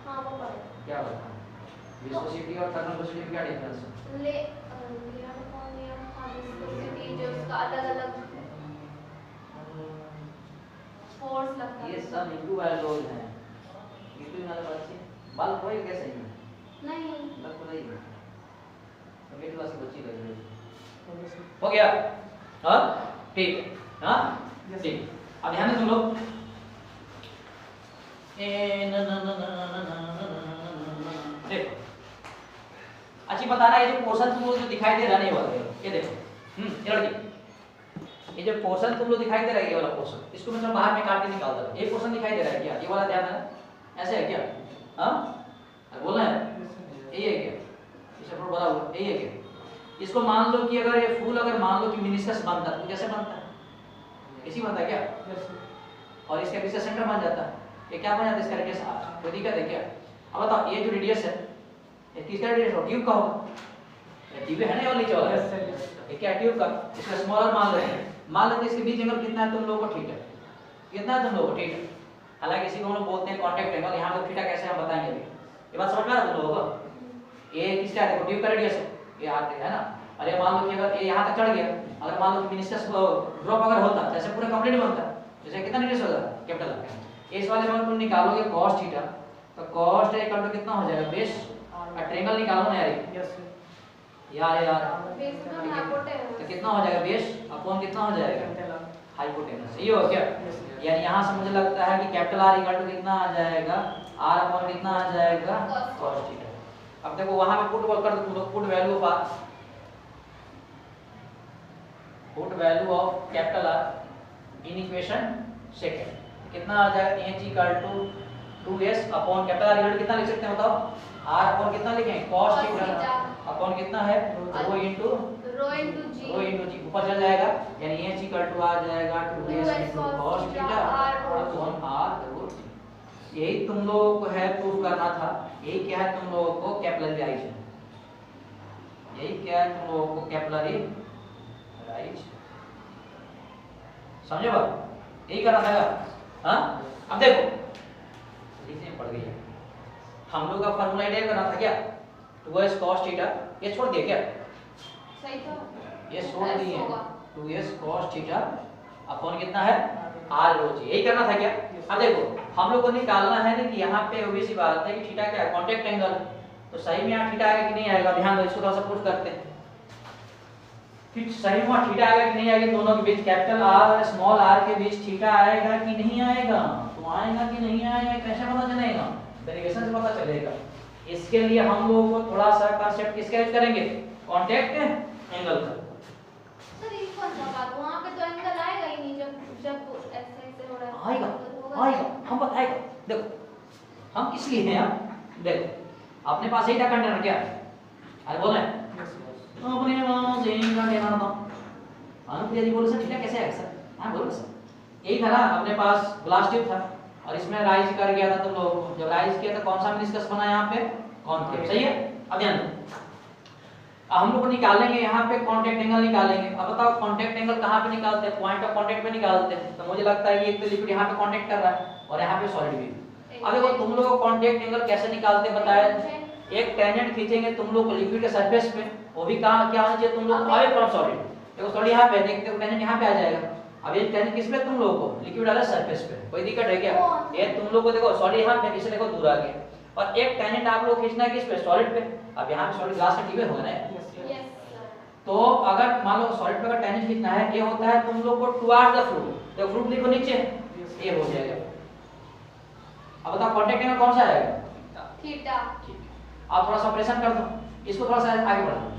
हां, वो पड़ेगा। क्या होता है? विस्कोसिटी और टर्मिनल वेलोसिटी में क्या डिफरेंस है? लिया कौन लिया? हां, विस्कोसिटी जो उसका अलग-अलग फोर्स लगता है। ये सब इनटू वैल्यूज हैं। इनटू वाले बच्चे बाल कोई कैसे हैं? नहीं। बस नहीं है। तो मेरी क्लास की बच्ची लग रही है। हो गया? हां ठीक है। हां ठीक। अब ध्यान से सुन लो। ए न न न न न देखो, अच्छी बता रहा है। ये जो पोर्शन तुम लोग जो दिखाई दे रहा है ये वाला, ये देखो ये लड़की, ये जो पोर्शन तुम लोग दिखाई दे रहा है ये वाला पोर्शन, इसको मैं बाहर में काट के निकाल दो। ये पोर्शन दिखाई दे रहा है क्या? ये वाला ध्यान है, ऐसे है क्या? हाँ बोलना है यही है क्या? इसे बड़ा हुआ यही है क्या? इसको मान लो कि अगर ये फूल अगर मान लो कि मिनिस्कस बनता तो कैसे बनता है? इसी बनता है क्या? और इसका पीछे सेंटर बन जाता है। ये क्या बन जाता है इसका रेडियस r। कोई दिक्कत है क्या? अब बताओ ये जो रेडियस है ये किसका रेडियस होगा? ट्यूब का होगा। ये ट्यूब है ना ये वाला नीचे वाला? ये क्या ट्यूब का? इसका स्मॉलर मान लेते हैं। मान लेते हैं इसके बीच एंगल कितना है तुम लोगों को? ठीक है, कितना है तुम लोगों को? ठीक है। हालांकि इसी को हम लोग बोलते हैं कांटेक्ट एंगल। यहाँ पे थीटा कैसे हम बताएंगे अभी। ये बात समझ में आ रहा है तुम लोगों को? ये किसका है? देखो ट्यूब का रेडियस है ये r है ना। और ये मान लो कि अगर ये यहाँ तक चढ़ गया, अगर मान लो कि मिनिस्कस ड्रॉप अगर होता जैसे पूरा कंप्लीट बनता, जैसे कितना रेडियस होगा कैपिटल R। इस वाले में तुम निकालोगे cos थीटा तो cos थीटा इक्वल टू कितना हो जाएगा? बेस ट्रायंगल निकालो ना यार। बेस तो हाइपोटेनस तो कितना हो जाएगा? बेस अपॉन कितना हो जाएगा? हाइपोटेनस। ये हो क्या? यानी यहाँ से मुझे लगता है कि कैपिटल R इक्वल टू कितना आ जाएगा? R अपॉन कितना आ जाएगा? cos theta. अब देखो वहां पे पुट कर दो तुम लोग, put value of capital R in equation second कितना आ जाएगा? h equal to 2s upon capital R equal कितना लिख सकते हैं बताओ? R अपॉन कितना लिखेंगे? cos थीटा अपॉन कितना है? rho इनटू g ऊपर चल जाएगा, यानी h इक्वल टू आ जाएगा 2s into cos theta upon r rho theta. यही तुम लोगों को है प्रूफ करना था। यही क्या है तुम लोगों को? कैपिलरी राइज है। यही क्या है तुम लोगों को? Capillary rise. समझे बात? यही करना था। हाँ अब देखो किसी में पड़ गई है। हम लोग का फार्मूला आइडिया करना था क्या, 2s cos थीटा, ये छोड़ दिया क्या, सही तो ये छोड़ S दिए, होगा। 2s cos थीटा अपॉन कितना है r रो जी, यही करना था क्या। अब देखो हम लोग को निकालना है ना कि यहाँ पे obvious सी बात है कि थीटा क्या है, कांटेक्ट एंगल, तो सही में यहाँ थीटा आएगा कि नहीं आएगा, ध्यान दो, इसको थोड़ा सा प्रूफ करते हैं कि सही में वहाँ थीटा आएगा कि नहीं आएगा, दोनों के बीच कैपिटल R स्मॉल r के बीच थीटा आएगा कि नहीं आएगा, तो आएगा कि नहीं आएगा कैसे पता चलेगा, डेरिवेशन से पता चलेगा। इसके लिए हम लोग को थोड़ा सा कांसेप्ट किसका यूज करेंगे, कांटेक्ट एंगल का। सर ये कौन सा बात, वहाँ पे तो एंगल आएगा ही नहीं जब जब ऐसे हो रहा है। आएगा तो होगा आएगा, हम बताएगा, देखो हम किस लिए हैं यार, देखो अपने पास यही था कंटेनर क्या है, अरे बोले अपने पास यही का कहना था, अनुप्रिया जी बोले सर थीटा कैसे आएगा सर, हाँ बोलो सर, यही था ना अपने पास ग्लास ट्यूब था और इसमें राइज कर गया था तुम लोगों को, जब राइज किया तो कौन सा मेनिस्कस बना यहाँ पे, कॉन्केव, सही है। अब ध्यान दो, हम लोग निकालेंगे यहाँ पे कांटेक्ट एंगल निकालेंगे। अब बताओ कांटेक्ट एंगल कहाँ पे निकालते हैं, पॉइंट ऑफ कांटेक्ट पे निकालते हैं, तो मुझे लगता है ये एक तो लिक्विड यहाँ पे कांटेक्ट कर रहा है और यहाँ पे सॉलिड भी। अब देखो तुम लोग कांटेक्ट एंगल कैसे निकालते हैं बताया, एक टेंजेंट खींचेंगे तुम लोग लिक्विड के सरफेस पे, वो भी कहाँ क्या होना चाहिए तुम लोग अवे फ्रॉम सॉलिड, देखो सॉलिड यहाँ पे, देखते हो टेंजेंट यहाँ पे आ जाएगा। अब ये टेंजेंट किस पे तुम लोगों को, लिक्विड वाला सरफेस पे, कोई दिक्कत है क्या, ये तुम लोग को देखो सॉलिड यहाँ पे, इसे देखो दूर आ गया, और एक टेंजेंट आप लोग खींचना है किस पे, सॉलिड पे। अब यहाँ पे सॉलिड ग्लास का ट्यूब होगा ना, तो अगर मान लो सॉलिड पे का टेंजेंट कितना है, ये होता है तुम लोग को टुवर्ड्स द फ्लूइड, तो फ्लूइड लिखो नीचे, ये हो जाएगा। अब बताओ कांटेक्ट एंगल कौन सा आएगा, थीटा। ठीक है, आप थोड़ा सा ऑपरेशन कर दो, इसको थोड़ा सा आगे बढ़ाओ।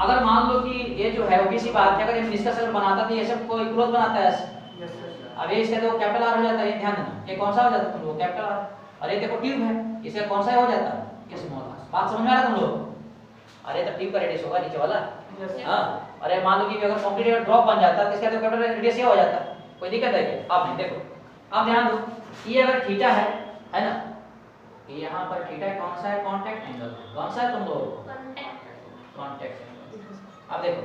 अगर मान लो कि ये जो है obvious सी बात है, अगर ये मेनिस्कस अगर बनाता तो ये सब कोई क्लोज बनाता है ऐसे, अब ये इसका तो कैपिटल R हो जाता है, ये ध्यान देना, ये कौन सा हो जाता है तुम लोग, कैपिटल R, और ये देखो ट्यूब है, इसका कौन सा हो जाता है, ये स्मॉल r। बात समझ में आ रहा है तुम लोग, अरे तो ट्यूब का रेडियस होगा नीचे वाला, हां, अरे मान लो कि अगर कंक्रीट का ड्रॉप बन जाता है तो इसका तो कैपिटल रेडियस ये हो जाता है, कोई दिक्कत है क्या, आप नहीं देखो, आप ध्यान दो, ये अगर थीटा है ना, ये यहाँ पर थीटा कौन सा है, कांटेक्ट एंगल, कौन सा है तुम लोग, कांटेक्ट एंगल। अब देखो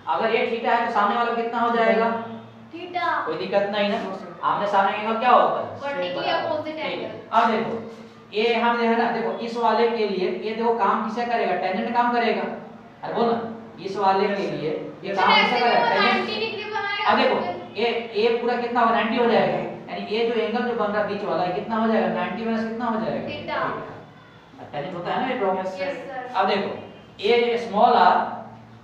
अगर ये थीटा है तो सामने वाला कितना हो जाएगा, थीटा, कोई दिक्कत नहीं ना, आमने सामने एंगल क्या होता है, वर्टिकली अपोजिट ठीक है। एंगल। अब देखो ये हम है ना, देखो इस वाले के लिए ये देखो काम किसे करेगा, टेंजेंट काम करेगा, अरे बोल ना, इस वाले के लिए ये काम किसे करेगा, टेंजेंट। 90 डिग्री बनाएगा। अब देखो ये पूरा कितना होगा, 90 हो जाएगा, यानी ये जो एंगल जो बन रहा है बीच वाला कितना हो जाएगा, 90 माइनस कितना हो जाएगा, थीटा। टेंजेंट होता है ना ये ड्रॉप। Yes sir. अब देखो ये स्मॉल r,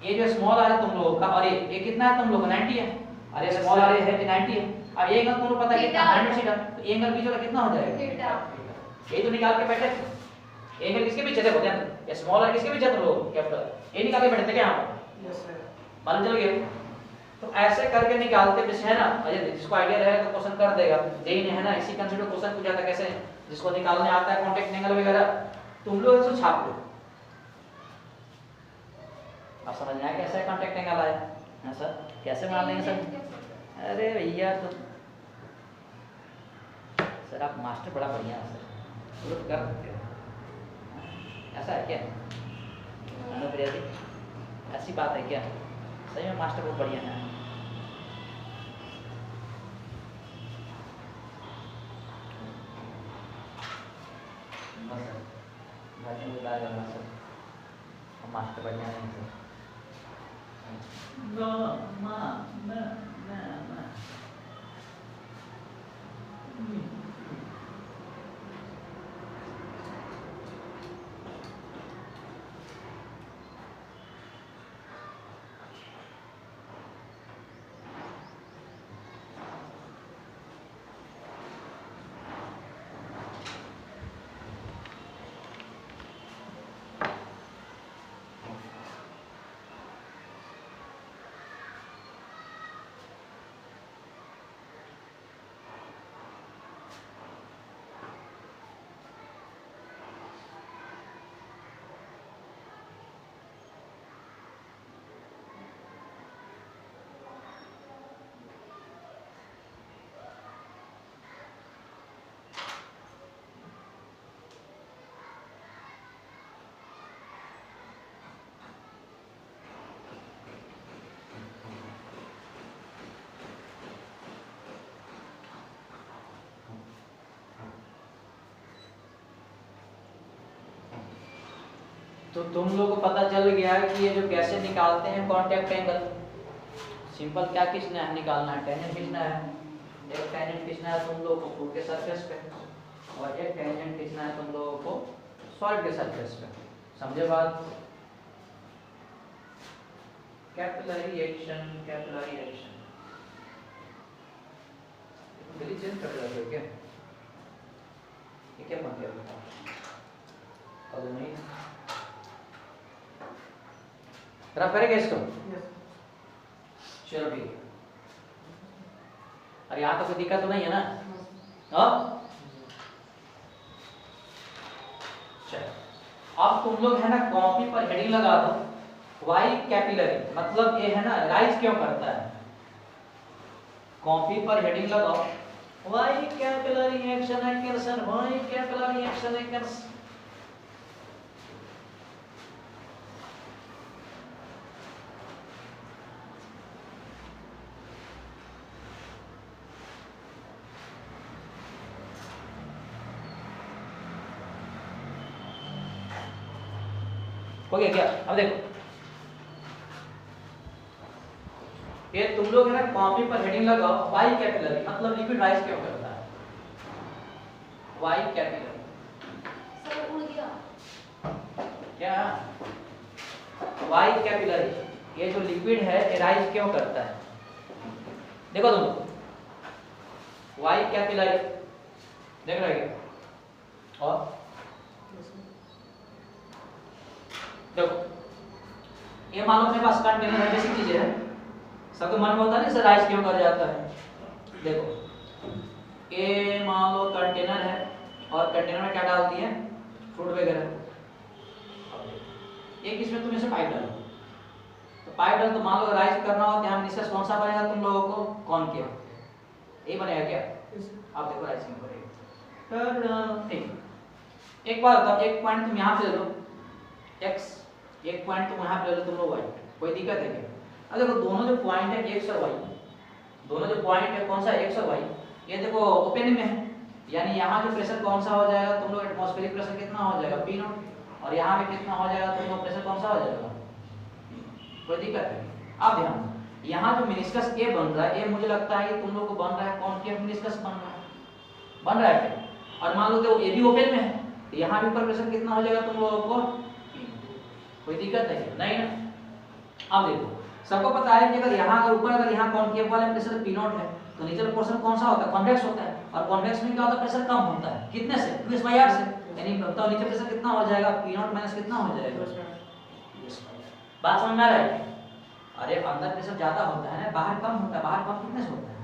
ये जो स्मॉल r है तुम लोगों का, और ये कितना है तुम लोगों का, 90 है, और ये स्मॉल r है 90 है। अब ये एंगल तुमको पता है कितना, 100 थीटा, तो ये एंगल बीच वाला कितना हो जाएगा, थीटा। ये तो निकाल के बैठे थे, एंगल किसके पीछे देखो ध्यान, ये स्मॉल r किसके पीछे तुम लोग, कैपिटल, ये निकाल के बैठे थे क्या यहाँ पर, यस सर, मालूम चल गया। तो ऐसे करके निकालते भी है ना, अजय जिसको आइडिया रहेगा तो क्वेश्चन कर देगा, जेई ने है ना इसी कंसेप्ट में क्वेश्चन पूछा था कैसे, जिसको निकालने आता है कांटेक्ट एंगल वगैरह, तुम लोग इसको छाप लो। अब समझ में आया कैसे कांटेक्ट एंगल आया, हां सर कैसे मान लेंगे सर, अरे भैया तो सर आप मास्टर बड़ा बढ़िया है सर, तो कर सकते हो, ऐसा है क्या अनुप्रिया जी, ऐसी बात है क्या, सही में मास्टर बहुत बढ़िया है। बस सर घर में बता देना सर, हम मास्टर बढ़िया नहीं सर। तो तुम लोग को पता चल गया कि ये जो कैसे निकालते हैं कांटेक्ट एंगल। सिंपल क्या खींचना है, निकालना है, टेंजेंट खींचना है। एक टेंजेंट खींचना है तुम लोगों को फ्लूइड के सरफेस पे, और एक टेंजेंट खींचना है तुम लोगों को सॉलिड के सरफेस पे। समझे बात? कैपिलरी एक्शन, कैपिलरी एक्शन गली चेंज कर रहे हो क्या? ये क्या बन गया बताओ? और नहीं रफ करेंगे इसको? चलो ठीक है। और यहाँ तो कोई दिक्कत तो नहीं है ना? हाँ चलो अब तुम लोग है ना कॉपी पर हेडिंग लगा दो वाई कैपिलरी, मतलब ये है ना राइज क्यों करता है। कॉपी पर हेडिंग लगाओ why capillary action action, why capillary action action. हो गया क्या? अब देखो ये तुम लोग है ना कॉपी पर हेडिंग लगाओ वाई कैपिलरी, मतलब लिक्विड राइज क्यों करता है। वाई कैपिलरी सर उड़ गया क्या? वाई कैपिलरी, ये जो लिक्विड है ये राइज क्यों करता है। देखो तुम लोग वाई कैपिलरी देख रहे हो, और देखो ये मान लो मेरे पास कंटेनर है, बेसिक चीजें है, सबके मन में होता है ना सर राइज क्यों कर जाता है। देखो ये मान लो कंटेनर है, और कंटेनर में क्या डालती है, फ्रूट वगैरह। एक इसमें तुम इसे पाइप डालो, तो पाइप डाल तो मान लो राइज करना हो तो यहाँ निष्कर्ष कौन सा बनेगा तुम लोगों को, कॉनकेव यही बनेगा क्या? आप देखो राइज क्यों बनेगा। ठीक एक बार बताओ, एक पॉइंट तुम यहाँ पे ले लो x, एक पॉइंट तुम यहाँ पे ले लो तुम लोग y, कोई दिक्कत है क्या? अब देखो दोनों जो पॉइंट है x और y, दोनों जो पॉइंट है कौन सा x और y, ये देखो ओपन में है, यानी यहाँ जो प्रेशर कौन सा हो जाएगा तुम लोग, एटमॉस्फेरिक प्रेशर कितना हो जाएगा P नॉट, और यहाँ पे कितना हो जाएगा तुम लोग प्रेशर कौन सा हो जाएगा, कोई दिक्कत है? अब ध्यान यहाँ जो मेनिस्कस A बन रहा है, ये मुझे लगता है कि तुम लोग को बन रहा है कॉनकेव मेनिस्कस बन रहा है। और मान लो देखो ये भी ओपन में है, तो यहाँ भी ऊपर प्रेशर कितना हो जाएगा तुम लोगों को, कोई दिक्कत है नहीं ना। अब देखो सबको पता है कि अगर यहाँ अगर ऊपर अगर यहाँ कॉनकेव वाले में प्रेशर P नॉट है, तो नीचे पोर्शन कौन सा होता है, कॉन्वेक्स होता है, और कॉन्वेक्स में क्या होता है, प्रेशर कम होता है, कितने से, 20/8 से, यानी तो नीचे प्रेशर कितना हो जाएगा, P नॉट माइनस कितना हो जाएगा, बात समझ में आ रहा है? अरे अंदर प्रेशर ज्यादा होता है ना, बाहर कम होता है, बाहर कम कितने से होता है,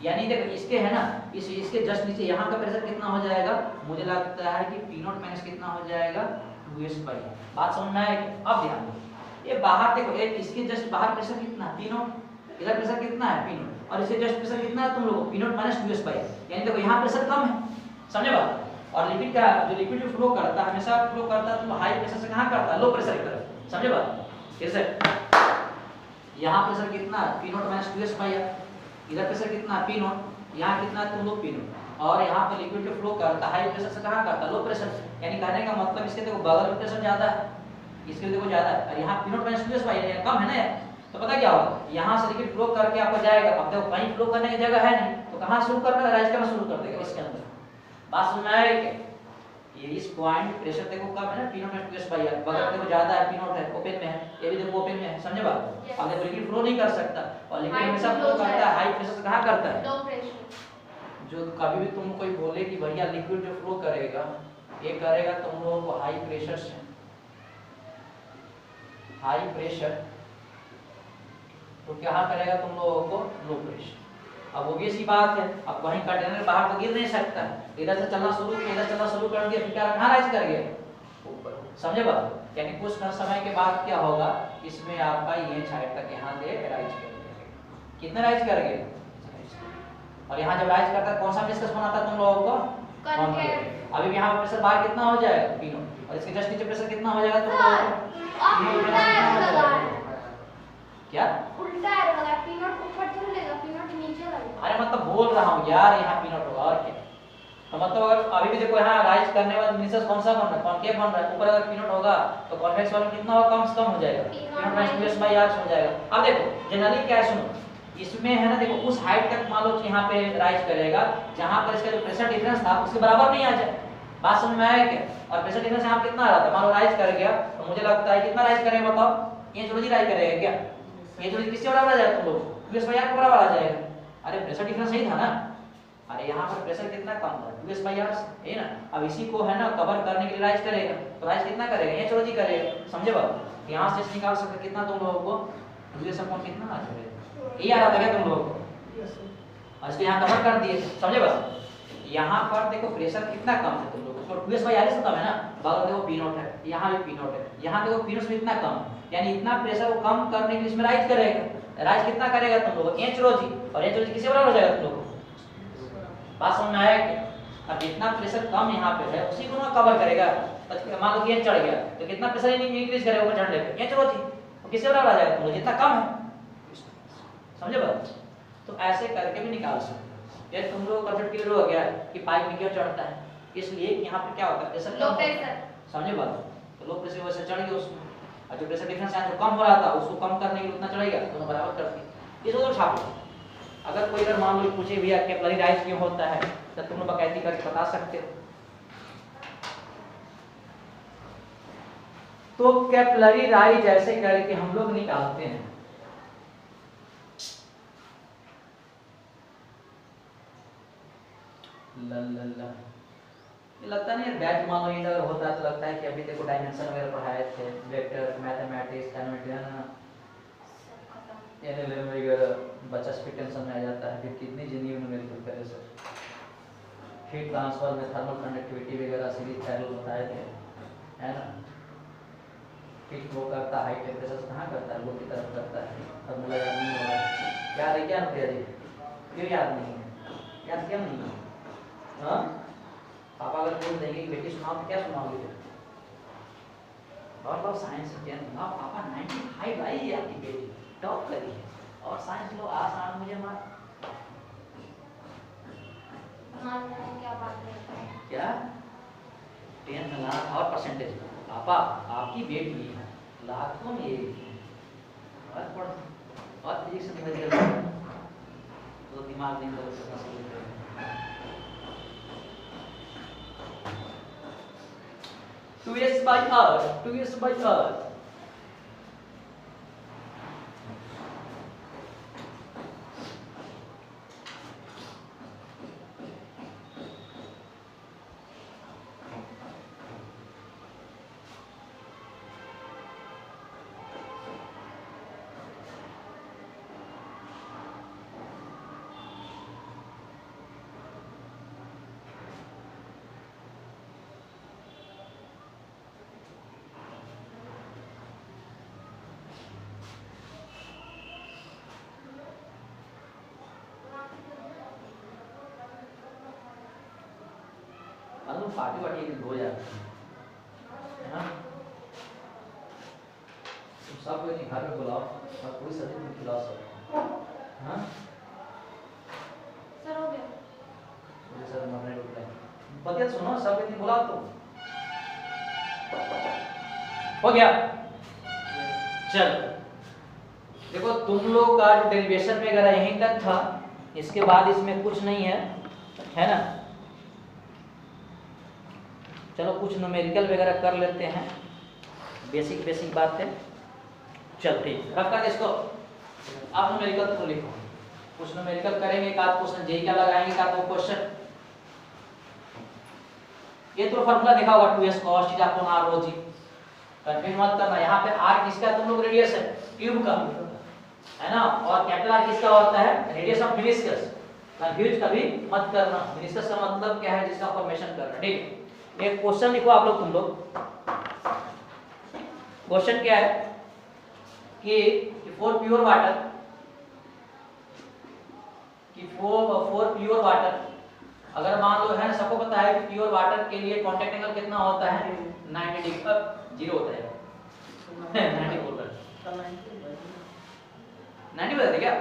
यानी देखो इसके है ना इसके जस्ट नीचे यहाँ का प्रेशर कितना हो जाएगा, मुझे लगता है कि P नॉट माइनस कितना हो जाएगा, 2s/। बात समझ में आएगी? अब ध्यान दो ये बाहर देखो, एक इसके जस्ट बाहर प्रेशर कितना P नॉट, इधर प्रेशर कितना है P नॉट, और इसके जस्ट प्रेशर कितना है तुम लोगों को, P नॉट माइनस 2s/, यानी देखो यहाँ प्रेशर कम है, समझे बात? और लिक्विड का जो लिक्विड जो फ्लो करता है हमेशा फ्लो करता है तो हाई प्रेशर से कहाँ करता है, लो प्रेशर की तरफ, समझे बात? कैसे यहाँ प्रेशर कितना है P नॉट माइनस 2s/, इधर प्रेशर कितना है P नॉट, यहाँ कितना है तुम लोग P नॉट, और यहाँ पे लिक्विड जो फ्लो करता है हाई प्रेशर से कहाँ करता है, लो प्रेशर से, यानी कहने का मतलब इसके देखो बगल में प्रेशर ज्यादा है, इसके देखो ज्यादा है, और यहाँ P नॉट माइनस 2s/, यानी कम है ना, तो पता क्या होगा, यहाँ से लिक्विड फ्लो करके आपको जाएगा, अब देखो कहीं फ्लो करने की जगह है नहीं, तो कहाँ शुरू करना है, राइज करना शुरू कर देगा इसके अंदर। बात समझ में आएगी क्या? ये इस पॉइंट प्रेशर देखो कम है ना, P नॉट माइनस 2s/, बगल देखो ज्यादा है, P नॉट है, ओपन में है, ये भी देखो ओपन में है, समझे बात? अब देखो लिक्विड फ्लो नहीं कर सकता, और लिक्विड हमेशा फ्लो करता है हाई प्रेशर से, कहाँ करता है, लो प्रेशर। जो कभी भी तुम कोई बोले कि भैया लिक्विड जो फ्लो करेगा ये करेगा तुम लोगों को हाई प्रेशर से, हाई प्रेशर, तो क्या करेगा तुम लोगों को, लो प्रेशर। अब वो भी सी बात है, अब वहीं कंटेनर बाहर तो गिर नहीं सकता, इधर से चलना शुरू किया, इधर चलना शुरू कर दिया, फिर क्या कहाँ राइज कर गया, ऊपर, समझे बात? यानी कुछ समय के बाद क्या होगा, इसमें आपका ये साइड तक यहाँ से राइज कर गया, कितने राइज कर गए, और यहाँ जब राइज करता है कौन सा डिस्कस बनाता है तुम लोगों को, कॉनकेव। अभी यहाँ प्रेशर बाहर कितना हो जाएगा P नॉट, और इसके जस्ट नीचे प्रेशर कितना हो जाएगा तुम लोगों को, क्या उल्टा है लगा, P नॉट ऊपर चलेगा, P नॉट नीचे लगेगा। अरे मतलब बोल रहा हूँ यार, यहाँ P नॉट होगा और क्या, तो मतलब अगर अभी भी देखो यहाँ राइज करने वाला मिनिस्टर्स कौन सा बन रहा है, कॉनकेव बन रहा है, ऊपर अगर पी नॉट होगा तो कॉन्वेक्स वाला कितना होगा, कम से कम हो जाएगा, P not minus 2s by r हो जाएगा। अब देखो जनरली क्या है, सुनो इसमें है ना, देखो उस हाइट तक मान लो कि यहाँ पे राइज करेगा जहाँ पर इसका जो प्रेशर डिफरेंस था उसके बराबर नहीं आ जाए, बात समझ में आया क्या? और प्रेशर डिफरेंस यहाँ कितना आ रहा था, मान लो राइज कर गया तो मुझे लगता है कितना राइज करेगा बताओ, ये थोड़ी राइज करेगा क्या, ये थोड़ी किससे बराबर आ जाएगा तुम लोग, 2s बाई r के बराबर आ जाएगा। अरे प्रेशर डिफरेंस सही था ना, अरे यहाँ पर प्रेशर कितना कम था 2s बाई r से, है ना। अब इसी को है ना कवर करने के लिए राइज करेगा, तो राइज कितना करेगा, ये चलो जी करेगा, समझे बात। यहाँ से निकाल सकते कितना तुम लोगों को 2s अपॉन कितना आ जाएगा, ये आ रहा था क्या तुम लोगों को, और इसको यहाँ कवर कर दिए, समझे बात। यहाँ पर देखो प्रेशर कितना कम है तुम लोगों को, 2s बाई r से कम है ना, बगल देखो p नॉट है, यहाँ भी p नॉट है, यहाँ देखो p नॉट से इतना कम, यानी इतना प्रेशर को कम करने के लिए इसमें राइज करेगा, राइज कितना करेगा तुम लोगों को, h rho g, और h rho g किससे बराबर हो जाएगा तुम लोगों को, बात समझ में आया क्या? अब जितना प्रेशर कम यहाँ पे है उसी को ना कवर करेगा, मान लो कि ये चढ़ गया तो कितना प्रेशर इंक्रीज करेगा ऊपर चढ़ने पे, h rho g, वो किससे बराबर आ जाएगा तुम लोग, जितना कम है, समझे बात। तो ऐसे करके भी निकाल सकते हो। ये तुम लोग कंसेप्ट क्लियर हो गया कि पाइप में क्यों चढ़ता है, इसलिए कि यहाँ पे क्या होता है प्रेशर लो प्रेशर, समझे बात। तो लो प्रेशर वैसे चढ़ गया उसमें, और जो प्रेशर डिफरेंस यहाँ जो कम हो रहा था उसको कम करने के लिए उतना चढ़ेगा, दोनों बराबर कर दिए। इसको तो छापो, अगर कोई अगर मान लो पूछे भैया कैपिलरी राइज क्यों होता है तो तुम लोग बाकायदगी करके बता सकते हो। तो कैपिलरी राइज ऐसे करके हम लोग निकालते हैं। ये लगता नहीं है बैच मान लो ये अगर होता है तो लगता है कि अभी देखो डायमेंशन वगैरह पढ़ाए थे, वेक्टर मैथमेटिक्स ट्रिग्नोमेट्री एनएलएम वगैरह, बच्चा स्पीड टेंशन में आ जाता है, फिर कितनी जिंदगी में मेरी करे सर, हीट ट्रांसफर में थर्मल कंडक्टिविटी वगैरह सीरीज थ्योरम बताए थे, है ना। हीट फ्लो करता है, हाई टेम्परेचर से कहाँ करता है, लो की तरफ करता है, फार्मूला याद नहीं होगा, याद है क्या अनुप्रिया जी, क्यों याद नहीं है, याद क्यों नहीं है? हाँ पापा अगर बोल देंगे कि बेटी सुनाओ तो क्या सुनाओगे फिर, और साइंस क्या ना पापा 95 आई है आपकी बेटी, टॉप करी है, और साइंस लो आसान मुझे मार क्या बात है, क्या 10 लाख और परसेंटेज, पापा आपकी बेटी लाखों में एक है, और फिजिक्स में तो दिमाग नहीं कर सकता। 2s by r, 2s by r, party वार्टी एक दिन हो जाती है ना, तुम सब को घर में बुलाओ और पूरी सब्जी तुम खिलाओ सब, हाँ सर हो गया, मुझे सर मरने रुक रहे बतिया सुनो, सब को बुलाओ तुम, हो गया। चल देखो तुम लोग का जो डेरिवेशन वगैरह यहीं तक था, इसके बाद इसमें कुछ नहीं है ना। चलो कुछ न्यूमेरिकल वगैरह कर लेते हैं, बेसिक बातें, चल ठीक रख कर इसको। आप न्यूमेरिकल तो लिखो, कुछ न्यूमेरिकल करेंगे, एक आध क्वेश्चन जेई का लगाएंगे, का दो क्वेश्चन। ये तो फार्मूला देखा होगा 2s cos theta upon r rho g, confuse मत करना, यहाँ पे r किसका तुम लोग रेडियस है ट्यूब का, है ना, और कैपिटल R किसका होता है रेडियस ऑफ मेनिस्कस, कंफ्यूज कभी मत करना, मेनिस्कस का मतलब क्या है जिसका फॉर्मेशन करना, ठीक। एक क्वेश्चन लिखो आप लोग, तुम लोग क्वेश्चन क्या है कि for pure water, for pure water, अगर मान लो है ना, सबको पता है कि प्योर वाटर के लिए कांटेक्ट एंगल कितना होता है 90 डिग्री, 0 होता है 90 बोल रहा है 90 बताते क्या,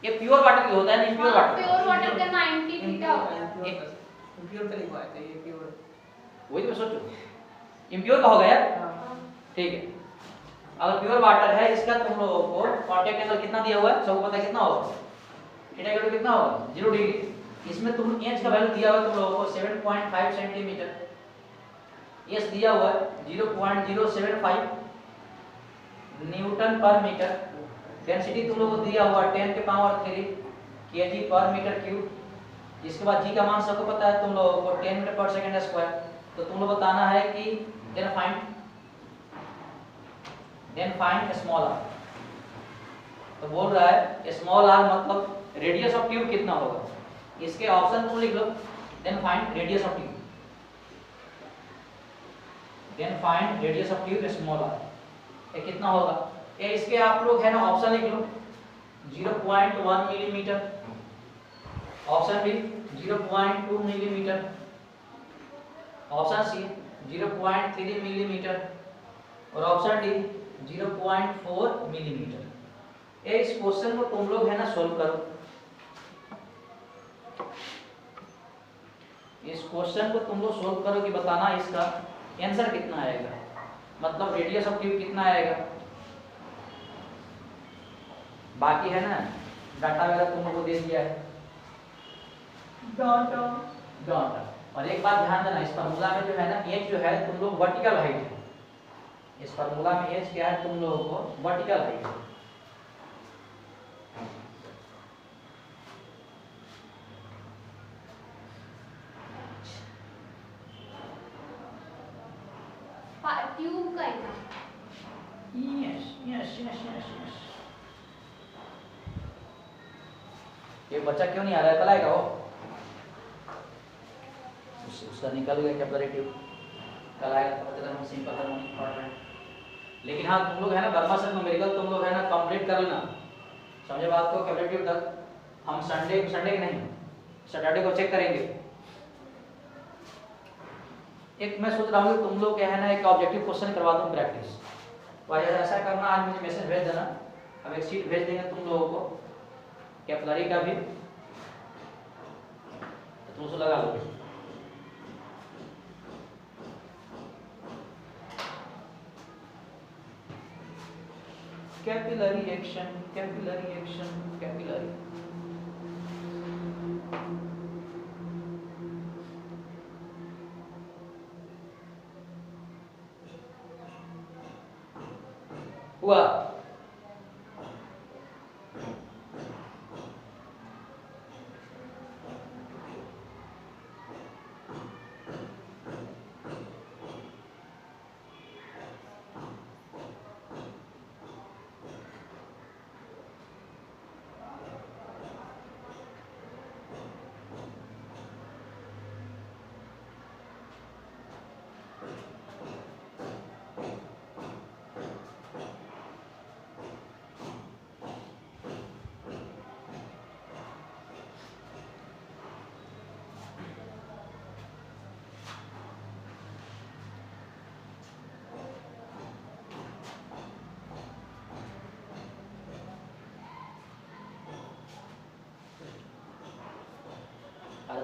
ये प्योर वाटर की होता है, नहीं प्योर वाटर प्योर वाटर का 90 थीटा होता है। प्योर का लिखवाया था ये प्योर। वही तो मैं सोचूं, इम्प्योर का होगा यार। ठीक है, अगर प्योर वाटर है इसका तुम लोगों को कांटेक्ट एंगल कितना दिया हुआ है, सबको पता है कितना होगा, थीटा इक्वल टू कितना होगा 0 डिग्री। इसमें तुम एच का वैल्यू दिया हुआ है तुम लोगों को 7.5 सेंटीमीटर, एच दिया हुआ है 0.075 न्यूटन पर मीटर, डेंसिटी तुम लोगों को दिया हुआ 10 के पावर 3 केजी पर मीटर क्यूब। इसके बाद जी का मान सबको पता है तुम लोगों को 10 मीटर पर सेकंड स्क्वायर। तो तुम लोग बताना है कि देन फाइंड स्मॉल आर। तो बोल रहा है स्मॉल आर मतलब रेडियस ऑफ ट्यूब कितना होगा, इसके ऑप्शन तुम लिख लो। Then find radius of tube, then find radius of tube small R, ये कितना होगा। ये इसके आप लोग है ना ऑप्शन लिख लो 0.1 millimetre, option B 0.2 millimetre, option C 0.3 millimetre और ऑप्शन डी 0.4 मिलीमीटर। ये इस क्वेश्चन को तुम लोग है ना सोल्व करो। इस क्वेश्चन को तुम लोग सोल्व करो कि बताना इसका आंसर कितना आएगा, मतलब रेडियस ऑफ ट्यूब कितना आएगा। बाकी है ना डाटा वगैरह तुम लोग को दे दिया है डाटा। और एक बात ध्यान देना, इस फार्मूला में जो है ना एच जो है तुम लोग वर्टिकल हाइट है, इस फार्मूला में एच क्या है तुम लोगों को वर्टिकल हाइट है। ट्यूब का इतना yes yes yes yes yes. ये बच्चा क्यों नहीं आ रहा है, कल आएगा वो, उसका निकल गया कैपिलरी ट्यूब, कल आएगा तो पता हम सिंपल हार्मोनिक पढ़ रहे हैं। लेकिन हाँ तुम लोग है ना वर्मा सर न्यूमेरिकल तुम लोग है ना कंप्लीट कर लेना, समझे बात को। कैपिलरी ट्यूब तक हम संडे के नहीं सैटरडे को चेक करेंगे। एक मैं सोच रहा हूँ कि तुम लोग क्या है ना एक ऑब्जेक्टिव क्वेश्चन करवा दूँ प्रैक्टिस, तो ऐसा करना आज मुझे मैसेज भेज देना, अब एक शीट भेज देंगे तुम लोगों को कैपिलरी का भी, तो तुम उसको लगा लोगे। Capillary action capillary action capillary हुआ।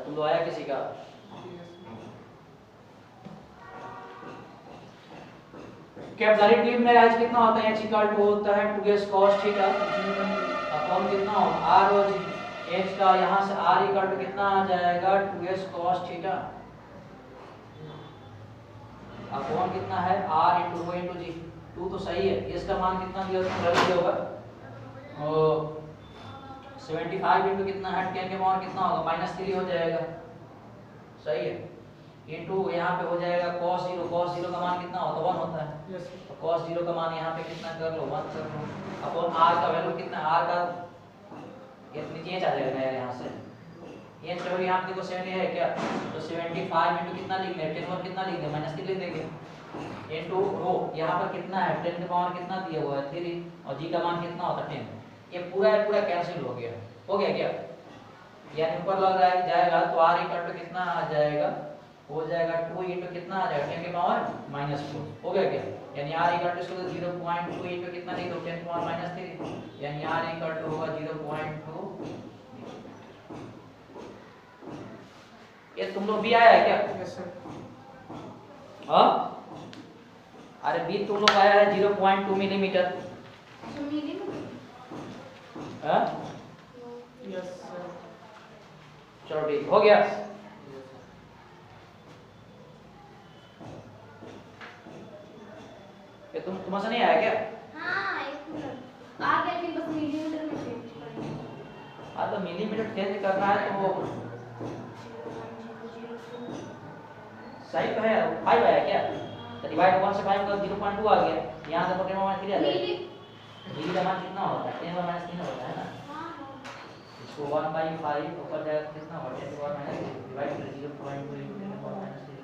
तुम लोग आया किसी का कैपिलरी ट्यूब में आज कितना होता है, h इक्वल टू होता है 2s cos थीटा अपॉन कितना होगा r और g। h का यहां से r इक्वल टू कितना आ जाएगा 2s cos थीटा अपॉन कितना है r इनटू रो इनटू g। 2 तो सही है, इसका मान कितना दिया होगा 75 इनटू कितना है 10 के पावर कितना होगा -3 हो जाएगा, सही है। इनटू यहाँ पे हो जाएगा cos 0 का मान कितना होता है 1 होता है, तो cos 0 का मान यहाँ पे कितना कर लो 1 कर लो अपॉन r का वैल्यू कितना, r का ये नीचे आ जाएगा यार यहाँ से, ये चलो यहाँ पे देखो 70 है क्या, तो 75 इनटू कितना लिख दें 10 और कितना लिख दें -3 लिख देंगे इनटू रो यहाँ पर कितना है 10 के पावर कितना दिया हुआ है 3 और g का मान कितना होता है 10। ये पूरा कैंसिल हो गया क्या, यानी ऊपर लग रहा है जाएगा तो r इक्वल टू कितना आ जाएगा हो जाएगा 2 इंटू कितना आ जाएगा 10 के पावर -4 हो गया क्या, यानी r इक्वल टू 0.2 इंटू कितना नहीं तो 10 के पावर -3, यानी r इक्वल टू होगा 0.2। ये तुम लोग भी आया है क्या? Yes sir. हाँ अरे बी तुम लोग आया है 0.2 मिलीमीटर। जो मिलीमीटर हाँ यस सर। चलो ठीक हो गया। ये तुम्हारे से नहीं आया क्या? हाँ एक मिनट आ गया कि बस मिलीमीटर में चेंज करेंगे। हाँ तो मिलीमीटर चेंज करना है तो वो सही तो है। 5 आया क्या? तो डिवाइड 1 से 5 का 0.2 आ गया। यहाँ से पकड़े मामा 3 आ जाएगा। मिली का मान कितना होता है? 10 माइनस 3 होता है ना। इसको 1/5 ऊपर जाएगा तो कितना होगा? 10 पावर माइनस 3 डिवाइड कर 0.2 into 10 पावर माइनस 3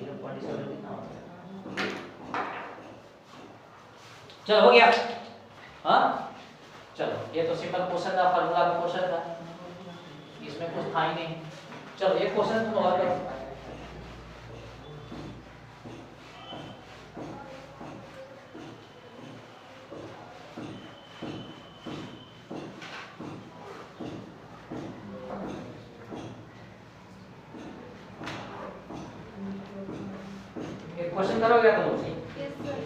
0.7 कितना होता है? चलो हो गया। हाँ चलो ये तो सिंपल क्वेश्चन था, फार्मूला का क्वेश्चन था, इसमें कुछ था ही नहीं। चलो एक क्वेश्चन तुम और करो। क्वेश्चन करोगे तुम लोग? Yes sir.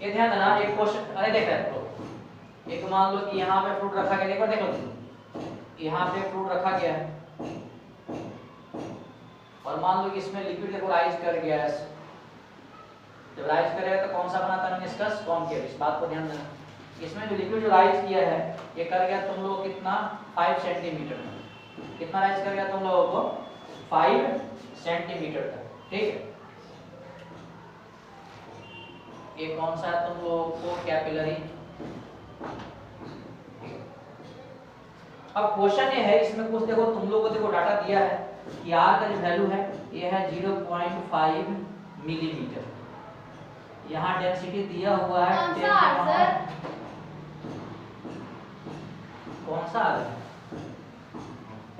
ये ध्यान देना एक क्वेश्चन, अरे देख रहे हो एक मान लो कि यहाँ पे फ्रूट रखा गया, देखो देखो यहाँ पे फ्रूट रखा गया है और मान लो कि इसमें लिक्विड देखो राइज कर गया है। जब राइज करेगा तो कौन सा बनाता है मेनिस्कस कॉनकेव, इस बात को ध्यान देना। इसमें जो लिक्विड जो राइज किया है ये कर गया तुम लोग कितना 5 सेंटीमीटर, कितना राइज कर गया तुम लोगों को 5 सेंटीमीटर तक, ठीक है। ये कौन सा है तुम लोगों को कैपिलरी। अब क्वेश्चन ये है इसमें कुछ देखो तुम लोगों को देखो डाटा दिया है कि आर का जो वैल्यू है ये है 0.5 मिलीमीटर। यहाँ डेंसिटी दिया हुआ है कौन सा आर सर? कौन सा आर?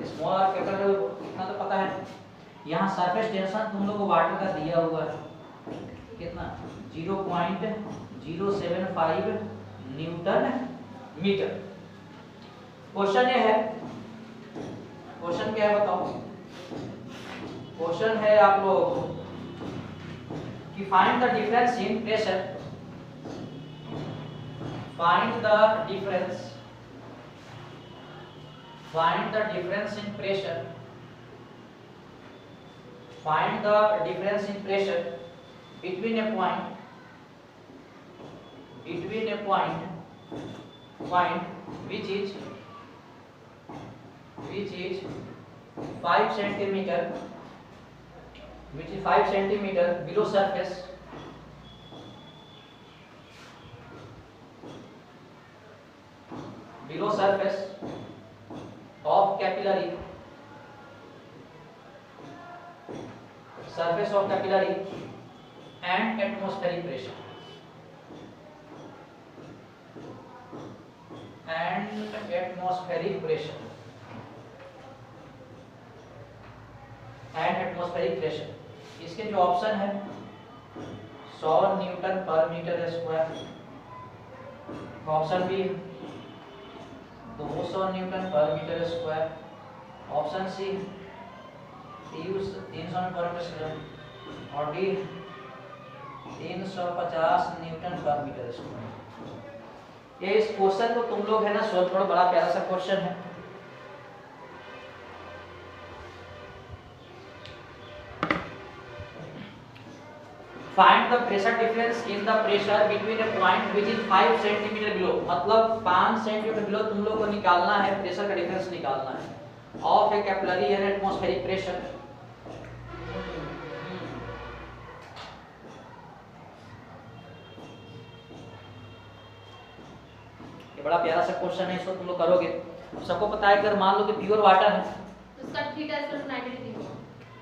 स्मॉल आर कैपिटल इतना तो पता है। यहाँ सरफेस टेंशन तुम लोग को वाटर का दिया हुआ है कितना 0.075 न्यूटन मीटर। क्वेश्चन ये है, क्वेश्चन क्या है बताओ। क्वेश्चन है आप लोगों को कि find the difference in pressure, find the difference, find the difference in pressure, find the difference in pressure between a point which is 5 centimeter, which is 5 centimeter below surface, below surface of capillary, surface of capillary and atmospheric pressure, and atmospheric pressure, and atmospheric pressure। इसके जो ऑप्शन है 100 newton per metre square, option B 200 newton per metre square, option C 300 per metre square और D 350 newton per metre square. ये इस क्वेश्चन को तुम लोग है ना सोल्व करो, बड़ा प्यारा सा क्वेश्चन है। Find the pressure difference in the pressure between a point which is 5 centimeter below, मतलब 5 सेंटीमीटर बिलो तुम लोग को निकालना है, प्रेशर का डिफरेंस निकालना है of A capillary and atmospheric pressure. ये बड़ा प्यारा सा क्वेश्चन है, इसको तुम लोग करोगे। सबको पता है अगर मान लो कि प्योर वाटर है उसका थीटा इक्वल टू 90 डिग्री होगा।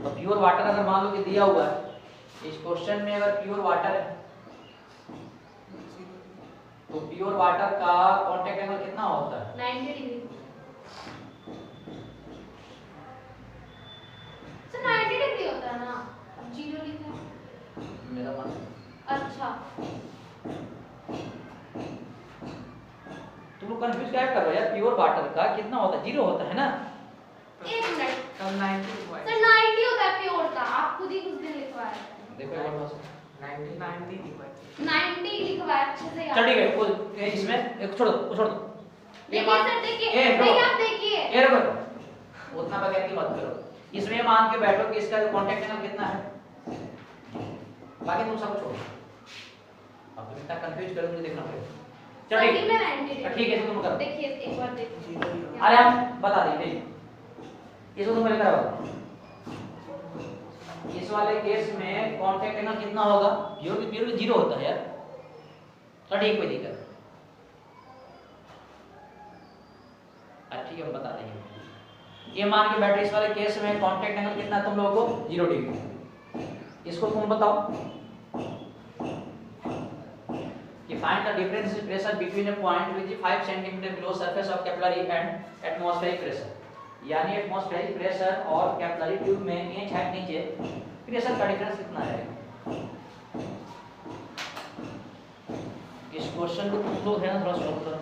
तो प्योर वाटर अगर मान लो कि दिया हुआ है इस क्वेश्चन में, अगर प्योर वाटर है तो प्योर वाटर का कांटेक्ट एंगल कितना होता है 90 डिग्री। ना, जीरो लिखा है। मेरा मान अच्छा तुम लोग कंफ्यूज क्या कर रहे हो यार? प्योर वाटर का कितना होता है? जीरो होता है ना? एक मिनट तब 90 हुआ सर 90 होता है प्योर का, आप खुद ही कुछ दिन लिखवाया है। देखो एक बार 90 हुआ 90 लिखवाया अच्छे से याद। चल ठीक है, कोई इसमें एक छोड़ दो, छोड़ दो। देखिए सर देखिए, ए, नहीं रुको। आप देखिए। ये रुको, उतना बगैर की मत करो। इसमें मान के बैठो कि इसका कांटेक्ट एंगल कितना है, बाकी तुम सब छोड़ो। अब तुम इतना कंफ्यूज करो, मुझे देखना पड़ेगा। चल सही ठीक में 90 है, ठीक है तुम करो। देखिए एक बार देखिए। अरे हम बता देंगे, इसको तुम पहले कराओ। इस वाले केस में कांटेक्ट एंगल कितना होगा? प्योर जीरो होता है यार। तो ठीक, कोई दिक्कत। ठीक है, हम बता देंगे। ये मान के बैठो, इस वाले केस में कांटेक्ट एंगल कितना है तुम लोगों को? 0 डिग्री। इसको तुम बताओ कि find the difference in pressure between a point which is 5 centimetre below surface of capillary and atmospheric pressure. यानी एटमॉस्फेरिक प्रेशर और कैपिलरी ट्यूब में इंच हाइट नीचे प्रेशर का डिफरेंस कितना रहेगा? इस क्वेश्चन को तुम लोग है ना थोड़ा सॉल्व करो।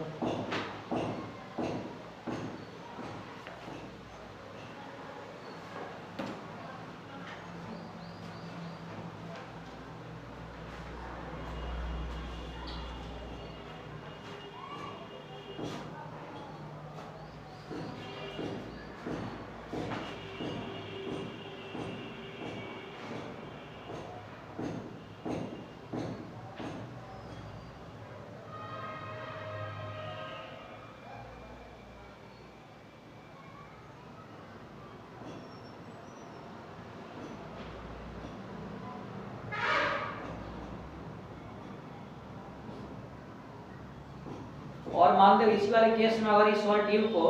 और मान लो इसी वाले केस में अगर इस वाले ट्यूब को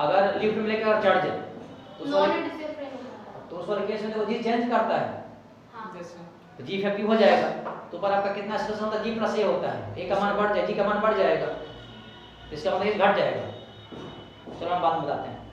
अगर लिफ्ट में लेकर चढ़ जाए तो उस नॉन वाले एडिसिव फ्रेम होगा। तो उस वाले केस में देखो जी चेंज करता है हाँ जैसे तो जी इफेक्टिव हो जाएगा। तो पर आपका कितना स्ट्रेस होता है? जी प्लस ए होता है। ए का मान बढ़ जाए, जी का मान बढ़ जाएगा, इसका मतलब ये घट जाएगा। चलो हम बात में बताते हैं।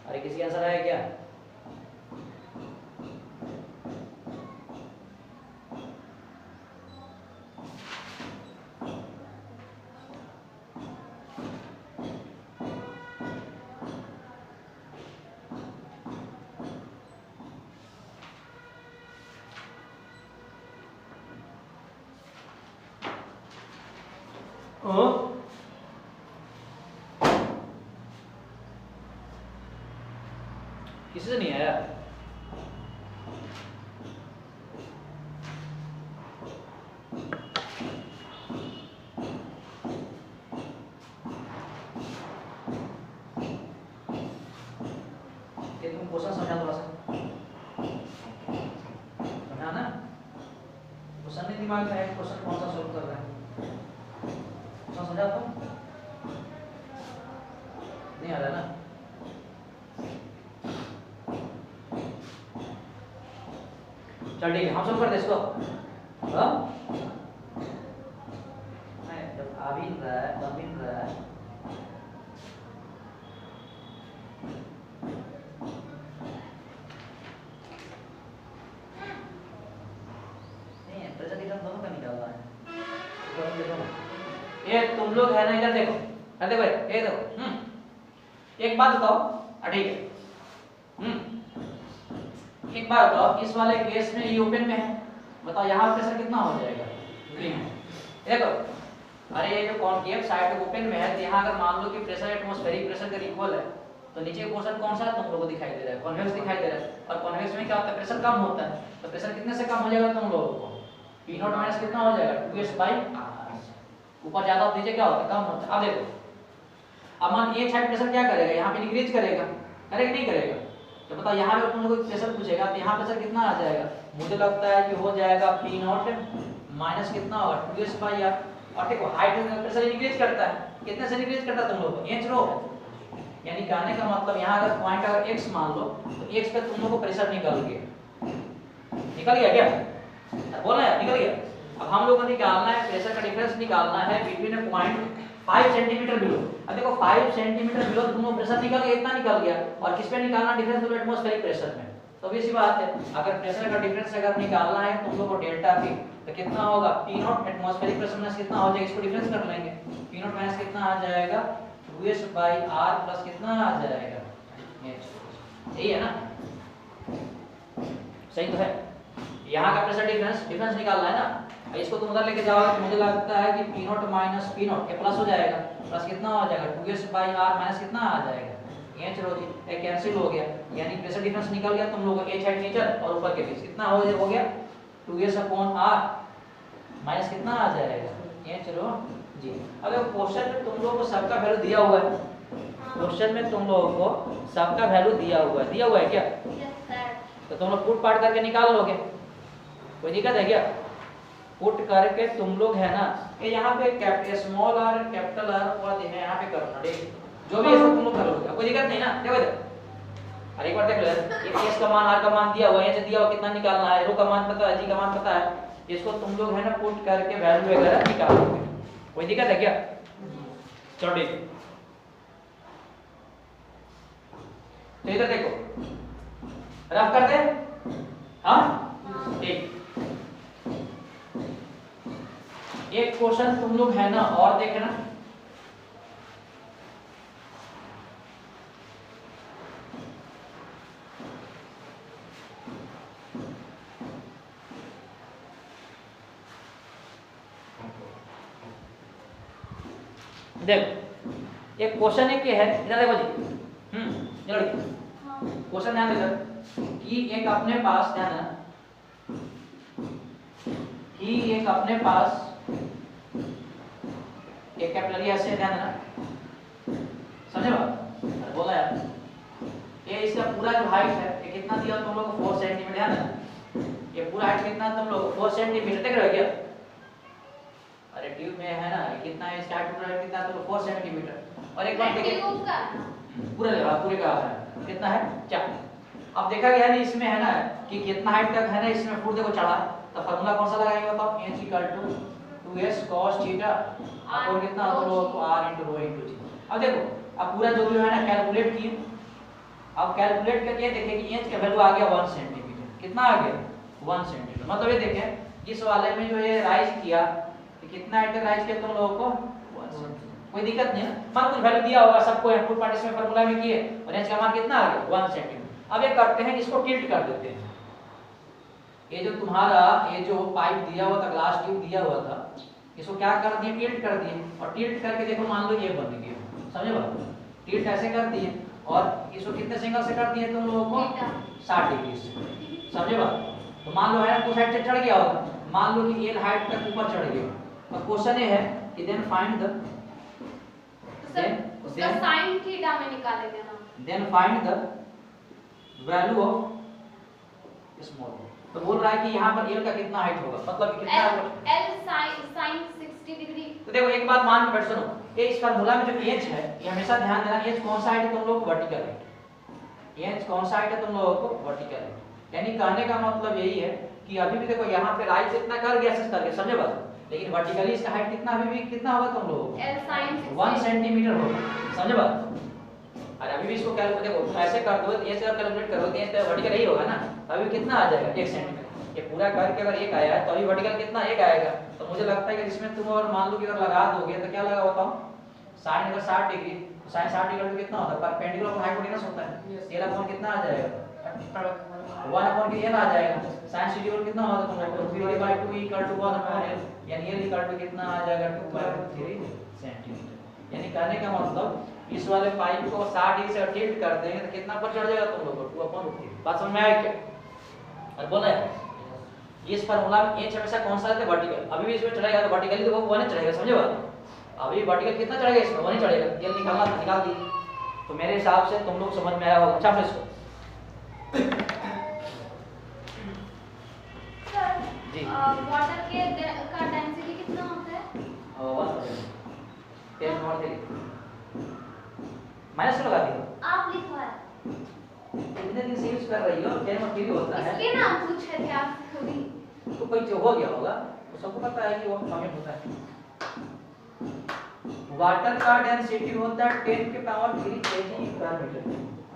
अरे किसी आंसर आया क्या? किसी से नहीं आया? ये तुम क्वेश्चन समझा थोड़ा सा, समझा ना? क्वेश्चन नहीं दिमाग में है, क्वेश्चन कौन सा सॉल्व कर रहे हैं? क्वेश्चन समझा तुम? नहीं आ रहा ना? चल ठीक है, हम सब कर दे इसको। हाँ? जब आ भी रहा है, बन भी रहा है, नहीं है प्रेशर अरे देखो ये देखो एक बात बताओ ठीक है एक बात बताओ इस वाले केस में ये ओपन में है बताओ यहाँ प्रेशर कितना हो जाएगा फ्री में देखो अरे ये जो कॉनकेव साइड ओपन में है तो यहाँ अगर मान लो कि प्रेशर एटमॉस्फेरिक प्रेशर के इक्वल है तो नीचे पोर्शन कौन सा है तुम लोगों को दिखाई दे रहा है कॉन्वेक्स दिखाई दे रहा है और कॉन्वेक्स में क्या होता है प्रेशर कम होता है तो प्रेशर कितने से कम हो जाएगा तुम लोगों को P नॉट माइनस कितना हो जाएगा 2s/r ऊपर ज्यादा और नीचे क्या होता है कम होता है अब देखो अब मान एक साइड प्रेशर क्या करेगा यहाँ पे इंक्रीज करेगा करेगा नहीं करेगा तो बताओ यहाँ पे तुम लोग प्रेशर पूछेगा तो यहाँ प्रेशर कितना आ जाएगा मुझे लगता है कि हो जाएगा P नॉट माइनस कितना होगा 2s/r और देखो हाइट प्रेशर इंक्रीज करता है कितने से इंक्रीज करता है तुम लोग h रो यानी कहने का मतलब यहाँ अगर पॉइंट अगर x मान लो तो x पे तुम लोग को प्रेशर निकल गया क्या बोला है निकल गया अब हम लोग को निकालना है प्रेशर का डिफरेंस निकालना है between a point 5 centimetre below अब देखो 5 सेंटीमीटर बिलो तुम लोग प्रेशर निकल गया इतना निकल गया और किस पे निकालना डिफरेंस तो एटमॉस्फेरिक प्रेशर में तो भी इसी बात है अगर प्रेशर का डिफरेंस अगर निकालना है तुम लोग को डेल्टा p तो कितना होगा P not atmospheric pressure minus कितना हो जाएगा इसको डिफरेंस कर लेंगे P नॉट माइनस कितना आ जाएगा 2s/r प्लस कितना आ जाएगा यही है ना सही तो है यहाँ का प्रेशर डिफरेंस निकालना है ना इसको तुम उधर लेके जाओगे तो मुझे लगता है कि P not minus P not के प्लस हो जाएगा प्लस कितना हो जाएगा 2s/r माइनस कितना आ जाएगा ये चलो जी ये कैंसिल हो गया यानी प्रेशर डिफरेंस निकल गया तुम लोगों के h हाइट नीचे और ऊपर के बीच कितना हो गया 2s/r माइनस कितना आ जाएगा ये चलो जी अगर क्वेश्चन में तुम लोगों को सबका वैल्यू दिया हुआ है क्वेश्चन में तुम लोगों को सबका वैल्यू दिया हुआ है क्या यस सर तो तुम लोग पुट पार्ट करके निकाल लोगे कोई दिक्कत है क्या पुट करके तुम लोग है ना ये यहाँ पे स्मॉल r कैपिटल R और है यहाँ पे करना ठीक जो भी है सब तुम लोग कर लोगे कोई दिक्कत नहीं ना देखो अरे एक बार देख लो ये s का मान r का मान दिया हुआ है दिया हुआ कितना निकालना है रो का मान पता है g का मान पता है इसको तुम लोग है ना पुट करके वैल्यू वगैरह निकाल लोगे कोई दिक्कत है क्या चलो ठीक तो इधर देखो रफ कर दे हाँ ठीक एक क्वेश्चन तुम लोग है ना और देखना देखो एक क्वेश्चन है कि है इधर देखो जी चलो क्वेश्चन ध्यान देना कि एक अपने पास ध्यान देना कि एक अपने पास एक कैपिलरी ऐसे ध्यान देना समझे बात बोला यार ये इसका पूरा जो हाइट है ये कितना दिया तुम लोग को 4 सेंटीमीटर ध्यान देना ये पूरा हाइट कितना तुम लोग 4 सेंटीमीटर देख रहे हो क्या अरे ट्यूब में है ना ये कितना है इसका हाइट पूरा कितना तुम लोग 4 सेंटीमीटर और एक बार देखिए पूरा लेगा पूरे का है कितना है 4 अब देखा गया है इसमें है ना कि कितना हाइट तक है ना इसमें फुट देखो चढ़ा तो फार्मूला कौन सा लगाएंगे बताओ h = 2s cos थीटा और कितना तो लोग को r * ρ * g अब देखो अब पूरा जो भी है ना कैलकुलेट किए अब कैलकुलेट करके देखें कि h का वैल्यू आ गया 1 सेंटीमीटर कितना आ गया 1 सेंटीमीटर मतलब ये देखें इस वाले में जो ये राइज किया तो कितना हाइट तक राइज किया तुम लोगों को 1 सेंटीमीटर कोई दिक्कत नहीं है मान कुछ वैल्यू दिया होगा सबको इनपुट पार्ट इसमें फार्मूला में किए और h का मान कितना आ गया 1 सेंटीमीटर अब ये करते हैं इसको टिल्ट कर देते हैं ये जो तुम्हारा ये जो पाइप दिया हुआ था ग्लास ट्यूब दिया हुआ था इसको क्या कर दिए टिल्ट कर दिए और टिल्ट करके देखो मान लो ये बन गया समझे बात टिल्ट ऐसे कर दिए और इसको कितने सिंगल से कर दिए तुम लोगों को 60 डिग्री से समझे बात तो मान लो है ना कुछ हाइट से चढ़ गया होगा मान लो कि एक हाइट तक ऊपर चढ़ गया और क्वेश्चन ये है कि देन फाइंड द उसका sin थीटा में निकालेंगे ना then find the value of small तो बोल रहा है कि यहाँ पर l का कितना हाइट होगा मतलब कितना l sin 60 डिग्री तो देखो एक बात मान के बैठ सुनो ये इस फार्मूला में जो h है ये हमेशा ध्यान देना h कौन सा हाइट है तुम लोग को वर्टिकल है h कौन सा हाइट है तुम लोगों को वर्टिकल है यानी कहने का मतलब यही है कि अभी भी देखो यहाँ पे राइज इतना कर गया एक्सेस करके समझे बात लेकिन वर्टिकली इसका हाइट कितना अभी भी कितना होगा तुम लोगों को l sin 1 सेंटीमीटर होगा समझे बात अरे अभी भी इसको कैलकुलेट देखो तुम ऐसे कर दो ये से कैलकुलेट करो तो वर्टिकल ही होगा ना अभी कितना आ जाएगा 1 सेंटीमीटर ये पूरा करके अगर 1 आया है तो अभी वर्टिकल कितना 1 आएगा तो मुझे लगता है कि इसमें तुम और मान लो कि अगर लगा दोगे तो क्या लगा बताओ साइन अगर 60 डिग्री तो साइन 60 डिग्री कितना होता है? परपेंडिकुलर को हाइपोटेनस होता है। तेरा कोण कितना आ जाएगा? 1/, ये आ जाएगा। sin 60 कितना होगा तुम लोग को? 3/2 इक्वल टू 1/l, यानी ये इक्वल टू कितना आ जाएगा? 2/3 सेंटीमीटर। यानी कहने का मतलब इस वाले पाइप को 60 डिग्री से टिल्ट कर देंगे तो कितना पर चढ़ जाएगा तुम लोग को? 2/3। बात समझ में आई क्या? और बोला है इस फार्मूला में h हमेशा कौन सा रहता है? वर्टिकल। अभी भी इसमें चढ़ेगा तो वर्टिकली तो वो 1 चढ़ेगा, समझे बात? अभी वर्टिकल कितना चढ़ेगा इसमें? 1 चढ़ेगा। ये निकालना था, निकाल दी। तो मेरे हिसाब से तुम लोग समझ में आया होगा। अच्छा फिर इसको जी वाटर के का डेंसिटी कितना होता है? 1%। पेज नंबर 3 माइनस लगा दिया। आप लिखवाए इतने दिन से यूज कर रही हो, पेज नंबर 3 होता है। इसलिए नाम पूछे थे आपसे कभी। तो कोई जो हो गया होगा तो सबको पता है कि वो फॉर्मेट होता है। वाटर का डेंसिटी होता है 10 के पावर 3 kg/मीटर।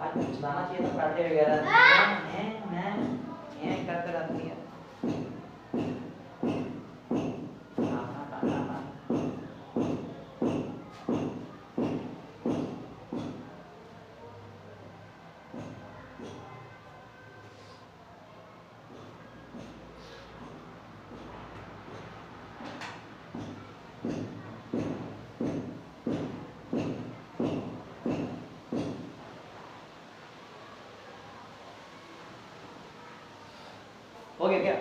आज कुछ लाना चाहिए था पराठे वगैरह। मैं करते रहती है। हो गया क्या?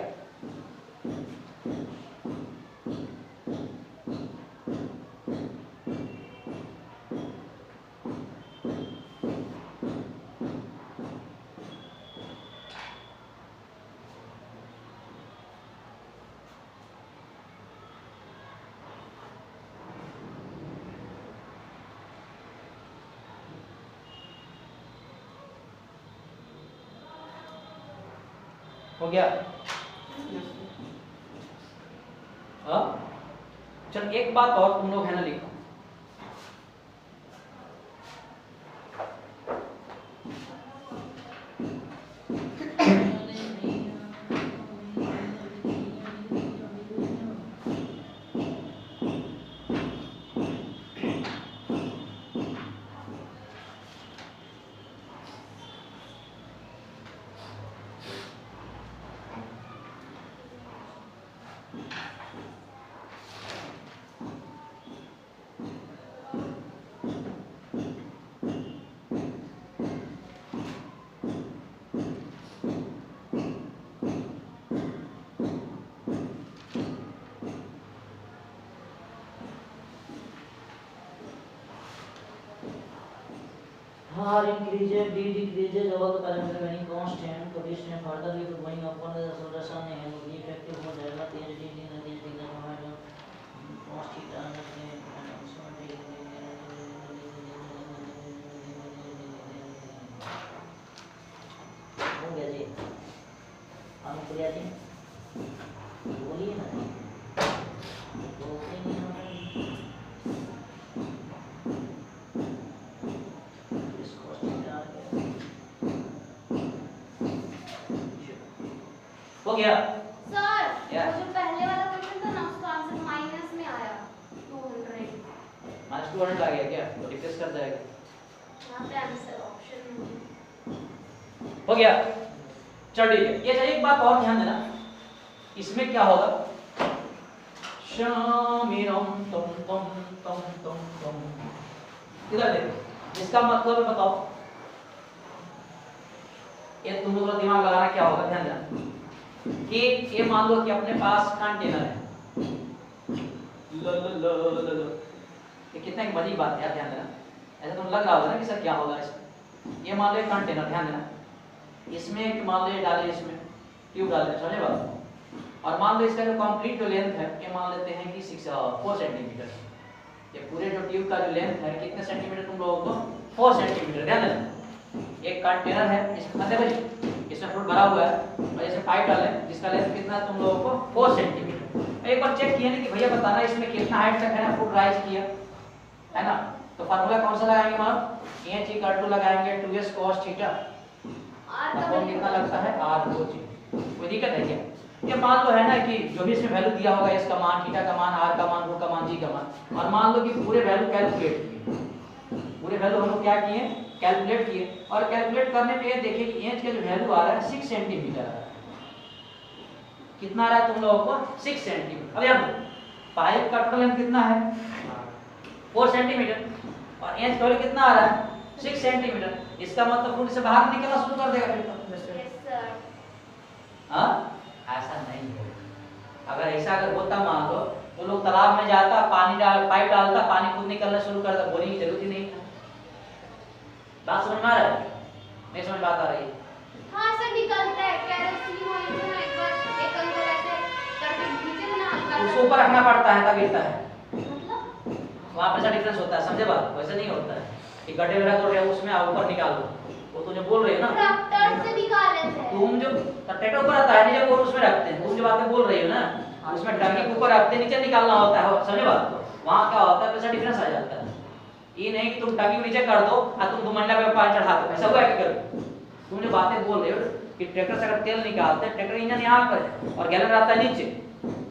हो गया? हाँ चल एक बात और तुम लोग है ना लिखो। R increases, D decreases over the parameter remaining constant. Condition further if going upon the solution and the effective हो जाएगा 3 डिग्री cos theta हो गया जी। अनुप्रिया जी बोलिए ना। हो गया सर Yeah. वो जो पहले वाला क्वेश्चन था ना उसका आंसर माइनस में आया 200। -200 आ गया क्या? तो डिफरेंस कर जाएगा। यहाँ पे आंसर ऑप्शन हो गया चल ठीक है। ये एक बात और ध्यान देना, इसमें क्या होगा? शामिरम तुम इधर देखो, इसका मतलब है बताओ। ये तुम लोगों को दिमाग लगाना क्या होगा, ध्यान देना कि ये मान लो कि अपने पास कंटेनर है। ये कितना एक बड़ी बात है, ध्यान देना। ऐसा तुम लग रहा होगा ना कि सर क्या होगा इसमें। ये मान लो एक कंटेनर, ध्यान देना, इसमें एक मान लो डाले, इसमें ट्यूब डाले, समझे बात। और मान लो इसका जो कंप्लीट जो लेंथ है ये मान लेते हैं कि 4 सेंटीमीटर। ये पूरे जो ट्यूब का जो लेंथ है कितने सेंटीमीटर तुम लोगों को? 4 सेंटीमीटर। ध्यान देना एक कंटेनर है, इसमें देखो इसमें फ्रूट भरा हुआ है और इसमें पाइप डाले जिसका लेंथ कितना है तुम लोगों को? 4 सेंटीमीटर। एक बार चेक किया ना कि भैया बताना इसमें कितना हाइट तक है ना फ्रूट राइज किया है ना। तो फार्मूला कौन सा लगाएंगे मान? h इक्वल टू लगाएंगे 2s cos थीटा अपॉन कितना लगता है r rho g। कोई दिक्कत है क्या? ये मान लो है ना कि जो भी इसमें वैल्यू दिया होगा, s का मान, थीटा का मान, r का मान, rho का मान, g का मान, और मान लो कि पूरे वैल्यू कैलकुलेट किए पूरे वैल्यू हम लोग क्या किए, कैलकुलेट किए, और कैलकुलेट करने पे ये देखिए कि एज का जो वैल्यू आ रहा है 6 सेंटीमीटर आ रहा है। कितना आ रहा है तुम लोगों को, 6 सेंटीमीटर। अब यहाँ पाइप का टोटल लेंथ कितना है, 4 सेंटीमीटर, और एज का वैल्यू कितना आ रहा है, 6 सेंटीमीटर। इसका मतलब फ्लूइड से बाहर निकलना शुरू कर देगा फिर तो। Yes sir. हाँ, ऐसा नहीं होगा। अगर ऐसा अगर होता मान लो तो लोग तालाब में जाता, पानी डाल, पाइप डालता, पानी खुद निकलना शुरू करता, बोरिंग की जरूरत ही नहीं था। बात समझ में आ रहा है, नहीं समझ बात आ रही है? हाँ सर, निकलता है केरोसिन ऑयल से ना, एक बार एक अंदर ऐसे करके खींचे थे ना हल्का उसको सा। ऊपर रखना पड़ता है तब गिरता है, मतलब वहाँ पे ऐसा डिफरेंस होता है, समझे बात? वैसे नहीं होता है कि गड्ढे में रख दो उसमें ऊपर निकाल दो, वो तुझे बोल रही है ना, ट्रैक्टर से निकाल लेते हैं। तुम जो ट्रैक्टर ऊपर आता है नीचे, वो उसमें रखते हैं, तुम जो बातें बोल रही हो ना, उसमें टंकी के ऊपर रखते नीचे निकालना होता है, समझे बात? वहाँ क्या होता है, ऐसा डिफरेंस आ जाता है। ये नहीं कि तुम टंकी को नीचे कर दो और तुम 2 मंजिला पे पानी चढ़ा दो, ऐसा हुआ है कि कभी? तुम जो बातें बोल रहे हो कि ट्रैक्टर से अगर तेल निकालते हैं, ट्रैक्टर इंजन यहाँ पर है और गैलन रहता है नीचे,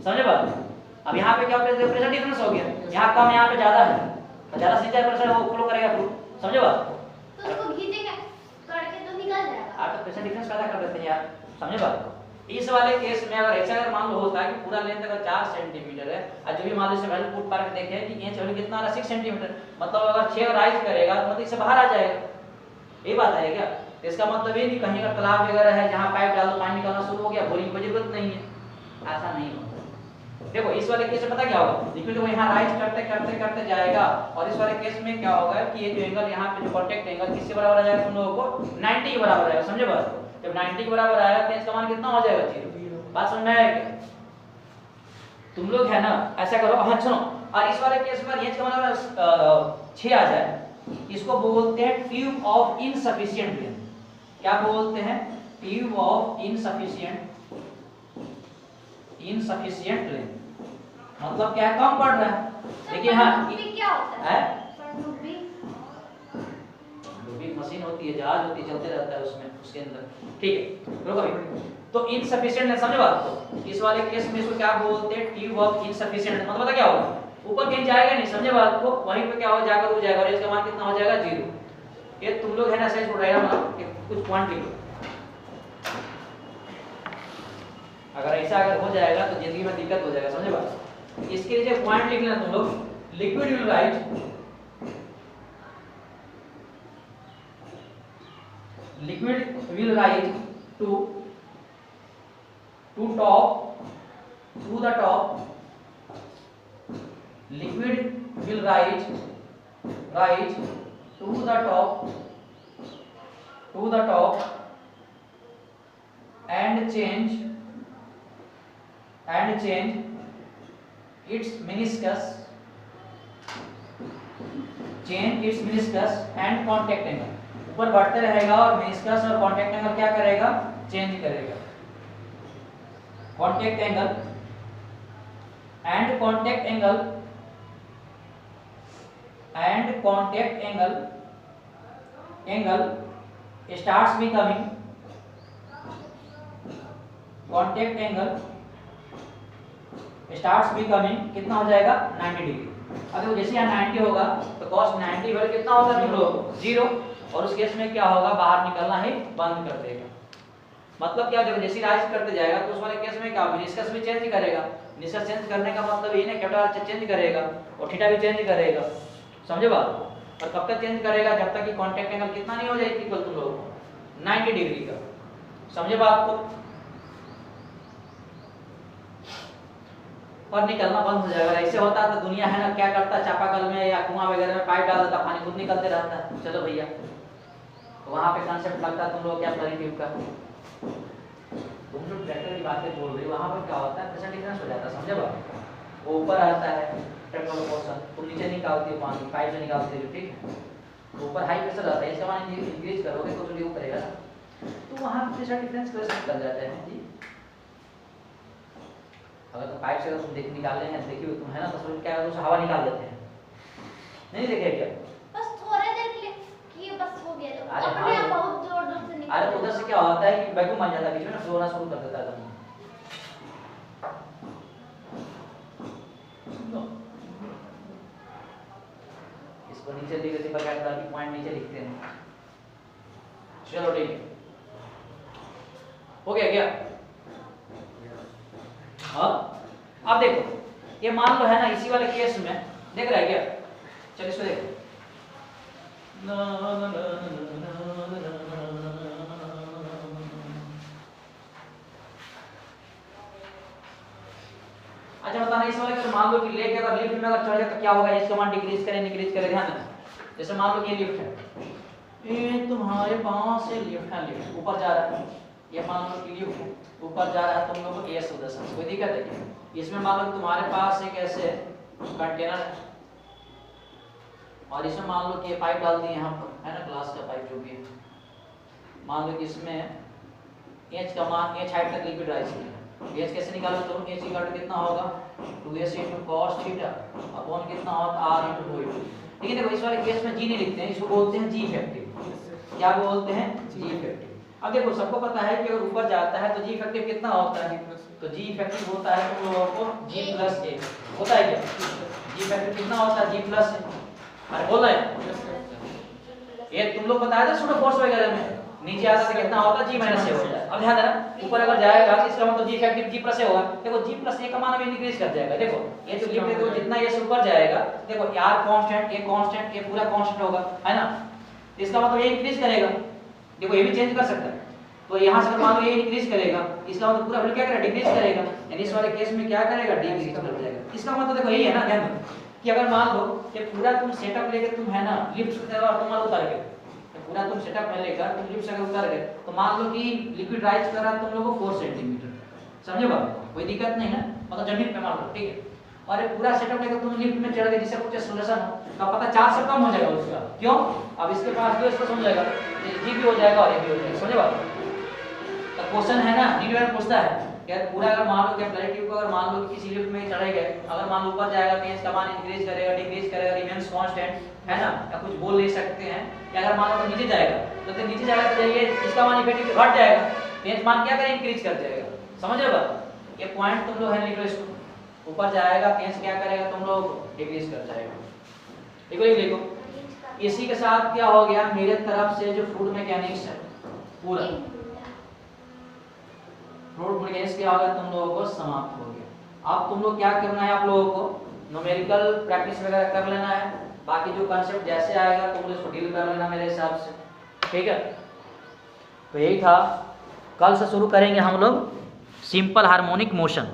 समझे बात? अब यहाँ पे क्या प्रेशर डिफरेंस हो गया, यहाँ कम यहाँ पे ज्यादा है, ज्यादा से ज्यादा प्रेशर वो फ्लो करेगा फ्लूइड, समझे बात? तो उसको खींचेंगे करके तो निकल जाएगा। आप तो प्रेशर डिफरेंस पैदा कर देते हैं यार, समझे बात? इस वाले केस में अगर ऐसा अगर मान लो होता है कि पूरा लेंथ अगर 4 सेंटीमीटर है और जो भी मान लो से वैल्यू पुट पार में देखे कि इंच वैल्यू कितना आ रहा है 6 सेंटीमीटर, मतलब अगर 6 राइज करेगा तो मतलब इससे बाहर आ जाएगा, ये बात है क्या? तो इसका मतलब ये नहीं कहीं अगर तालाब वगैरह है जहाँ पाइप डाल दो पानी निकलना शुरू हो गया, बोरिंग की जरूरत नहीं है, ऐसा नहीं होता। देखो इस वाले केस में पता क्या होगा, लिक्विड को यहाँ राइज करते करते करते जाएगा, और इस वाले केस में क्या होगा कि ये जो एंगल यहाँ पे जो कांटेक्ट एंगल किससे बराबर आ जाएगा तुम लोगों को, 90 के बराबर आएगा, समझे बात? जब 90 के बराबर आएगा तो इसका मान कितना हो जाएगा, 0। बात समझ में आएगा? तुम लोग है ना ऐसा करो, हाँ सुनो, और इस वाले केस में रेंज का मतलब 6 आ जाए, इसको बोलते हैं ट्यूब ऑफ इनसफिशिएंट लेंथ। क्या बोलते हैं? Tube of insufficient length. मतलब क्या है, कम पड़ रहा है, लेकिन हाँ क्या होता है? डूबी मशीन होती है, जहाज होती है, चलते रहता है उसमें, उसके अंदर, ठीक है, रुको अभी। तो इनसफिशिएंट है, समझे बात? तो इस वाले केस में इसको क्या बोलते हैं, ट्यूब ऑफ इनसफिशिएंट। मतलब पता क्या होगा, ऊपर कहीं जाएगा नहीं, समझे बात को, वहीं पे क्या हो जाएगा, रुक जाएगा, और इसका मान कितना हो जाएगा, 0। ये तुम लोग है ना सही छोड़ रहे हो, कुछ पॉइंट लिख लो। अगर ऐसा अगर हो जाएगा तो जिंदगी में दिक्कत हो जाएगा, समझे बात? इसके लिए पॉइंट लिख लेना तुम लोग, liquid will rise, liquid will rise to top, to the top, liquid will rise to the top and change its meniscus and contact angle। ऊपर बढ़ते रहेगा और मेनिस्कस और कॉन्टैक्ट एंगल क्या करेगा, चेंज करेगा। Contact angle and contact angle starts becoming, contact angle starts becoming कितना हो जाएगा, 90 डिग्री। अगर जैसे यहाँ 90 होगा तो cos 90 वैल्यू कितना होगा तुम लोग, 0, और उस केस में क्या होगा, बाहर निकलना ही बंद कर देगा। मतलब क्या, जब जैसे राइज करते जाएगा तो उस वाले केस में क्या, मेनिस्कस भी चेंज करेगा। मेनिस्कस चेंज करने का मतलब ये ना कैपिटल चेंज करेगा और थीटा भी चेंज करेगा, समझे बात? और कब तक चेंज करेगा, जब तक कि कांटेक्ट एंगल कितना नहीं हो जाए इक्वल तुम लोगों को 90 डिग्री का, समझे बात को? और निकलना बंद हो जाएगा। ऐसे होता तो दुनिया है ना क्या करता, चापाकल में या कुआं वगैरह में पाइप डाल देता, पानी खुद निकलते रहता है, चलो भैया, तो वहां पे कंसेप्ट लगता तुम लोग क्या प्लरी ट्यूब का। तुम जो ट्रैक्टर की बातें बोल रहे हो वहां पर क्या होता है, प्रेशर डिफरेंस हो जाता है, समझे बात? वो ऊपर आता है ट्रैक्टर का पोर्शन, तुम नीचे निकालते हो पानी, पाइप से निकालते हो, ठीक है, तो ऊपर हाई प्रेशर रहता है, इसका माने इंक्रीज करोगे तो थोड़ी वो करेगा ना, तो वहां प्रेशर डिफरेंस कैसे निकल जाता है जी। अगर तो पाइप से अगर तुम देख निकाल हैं, देखिए तुम है ना, तो क्या है, हवा निकाल देते हैं, नहीं देखे क्या? बस थोड़ा देर के लिए कि बस हो गया, तो अपने आप बहुत जोर जोर से निकल। अरे उधर से क्या होता है कि वैक्यूम आ जाता है बीच में ना, फ्लो होना शुरू कर देता है एकदम। इसको नीचे लेके पर कैपिलर की पॉइंट नीचे लिखते हैं। चलो ठीक है, हो गया क्या? हाँ अब देखो ये मान लो है ना, इसी वाले केस में देख रहा है क्या? चलो इसको देखो, अच्छा बताना इस वाले मान लो कि लेके अगर लिफ्ट में अगर चढ़ जाए तो क्या होगा? इसका मान डिक्रीज करे ध्यान देना। जैसे मान लो कि ये लिफ्ट है, ये तुम्हारे पास से लिफ्ट है, लिफ्ट ऊपर जा रहा है, ये मान लो कि लिफ्ट ऊपर जा रहा है, तुम लोग एस उधर से कोई दिक्कत है क्या? इसमें मान लो तुम्हारे पास एक ऐसे कंटेनर है और इसमें मान लो कि ये पाइप डाल दी यहाँ पर, है ना, ग्लास का पाइप जो भी है। मान लो कि इसमें एच का मान, एच हाइट तक लिक्विड राइज किया, एच कैसे निकालो? तो एच इक्वल टू कितना होगा? 2s * cos थीटा अपॉन कितना होगा? r * 2. लेकिन देखो इस वाले केस में जी नहीं लिखते हैं, इसको बोलते हैं जी इफेक्टिव। क्या बोलते हैं? जी इफेक्टिव। अब देखो सबको पता है कि अगर ऊपर जाता है तो जी इफेक्टिव कितना होता है? तो जी इफेक्टिव होता है तुम लोगों को g + a होता है क्या? जी इफेक्टिव कितना होता है? g + a। अरे बोल रहे हैं ये तुम लोग बताया था सूडो फोर्स वगैरह में, नीचे आता है कितना होता है? g - a होता है। अब ध्यान देना, ऊपर अगर जाएगा तो इसका मतलब जी इफेक्टिव g + a होगा। देखो g + a का मान अभी इंक्रीज कर जाएगा। देखो ये जो लिफ्ट है तो जितना ये ऊपर जाएगा, देखो r कांस्टेंट, ये कांस्टेंट, ये पूरा कांस्टेंट होगा, है ना? इसका मतलब ये इंक्रीज करेगा। देखो ये भी चेंज कर सकता है, तो यहां से अगर मान लो ये इंक्रीज करेगा, इसका मतलब पूरा वैल्यू क्या करेगा? डिक्रीज करेगा। यानी इस वाले केस में क्या करेगा? डिक्रीज कर जाएगा। इसका मतलब देखो यही है ना, ध्यान दो कि अगर मान लो कि पूरा तुम सेटअप लेके तुम है ना लिफ्ट से और तुम उतर गए, पूरा तुम सेटअप में लेकर तुम लिफ्ट से अगर उतर गए तो मान लो कि लिक्विड राइज कर रहा तुम लोगों को 4 सेंटीमीटर, समझे बात? कोई दिक्कत नहीं है, मतलब जमीन पे मान लो, ठीक है। और ये पूरा सेटअप लेकर तुम लिफ्ट में चढ़ गए, जिससे कुछ एक्सेलरेशन हो का पता 4 से कम हो जाएगा उसका। क्यों? अब इसके पास जो इसको समझ जाएगा, जी भी हो जाएगा और ये भी हो जाएगा, समझे बात? तो क्वेश्चन है ना, न्यूटन पूछता है कि पूरा अगर मान लो कैपिलरी ट्यूब को अगर मान लो किसी लिफ्ट में चढ़े गए, अगर मान लो ऊपर जाएगा तो इसका मान इंक्रीज करेगा, डिक्रीज करेगा, रिमेंस कांस्टेंट, है ना, या कुछ बोल ले सकते हैं। या अगर मान लो तो नीचे जाएगा तो नीचे जाएगा तो ये इसका मान इफेक्टिव घट जाएगा, तो मान क्या करेगा? इंक्रीज कर जाएगा, समझ रहे बात? ये पॉइंट तुम लोग है लिखो, इसको ऊपर जाएगा पेंस क्या करेगा? तुम लोग डिक्रीज कर जाएगा। देखो ये देखो, इसी के साथ क्या हो गया? मेरे तरफ से जो फ्लूइड मैकेनिक्स है पूरा फ्लूइड मैकेनिक्स क्या होगा तुम लोगों को समाप्त हो गया। अब तुम लोग क्या करना है? आप लोगों को न्यूमेरिकल प्रैक्टिस वगैरह कर लेना है, बाकी जो कंसेप्ट जैसे आएगा तुम लोग इसको डील कर लेना मेरे हिसाब से, ठीक है? तो यही था, कल से शुरू करेंगे हम लोग सिंपल हार्मोनिक मोशन।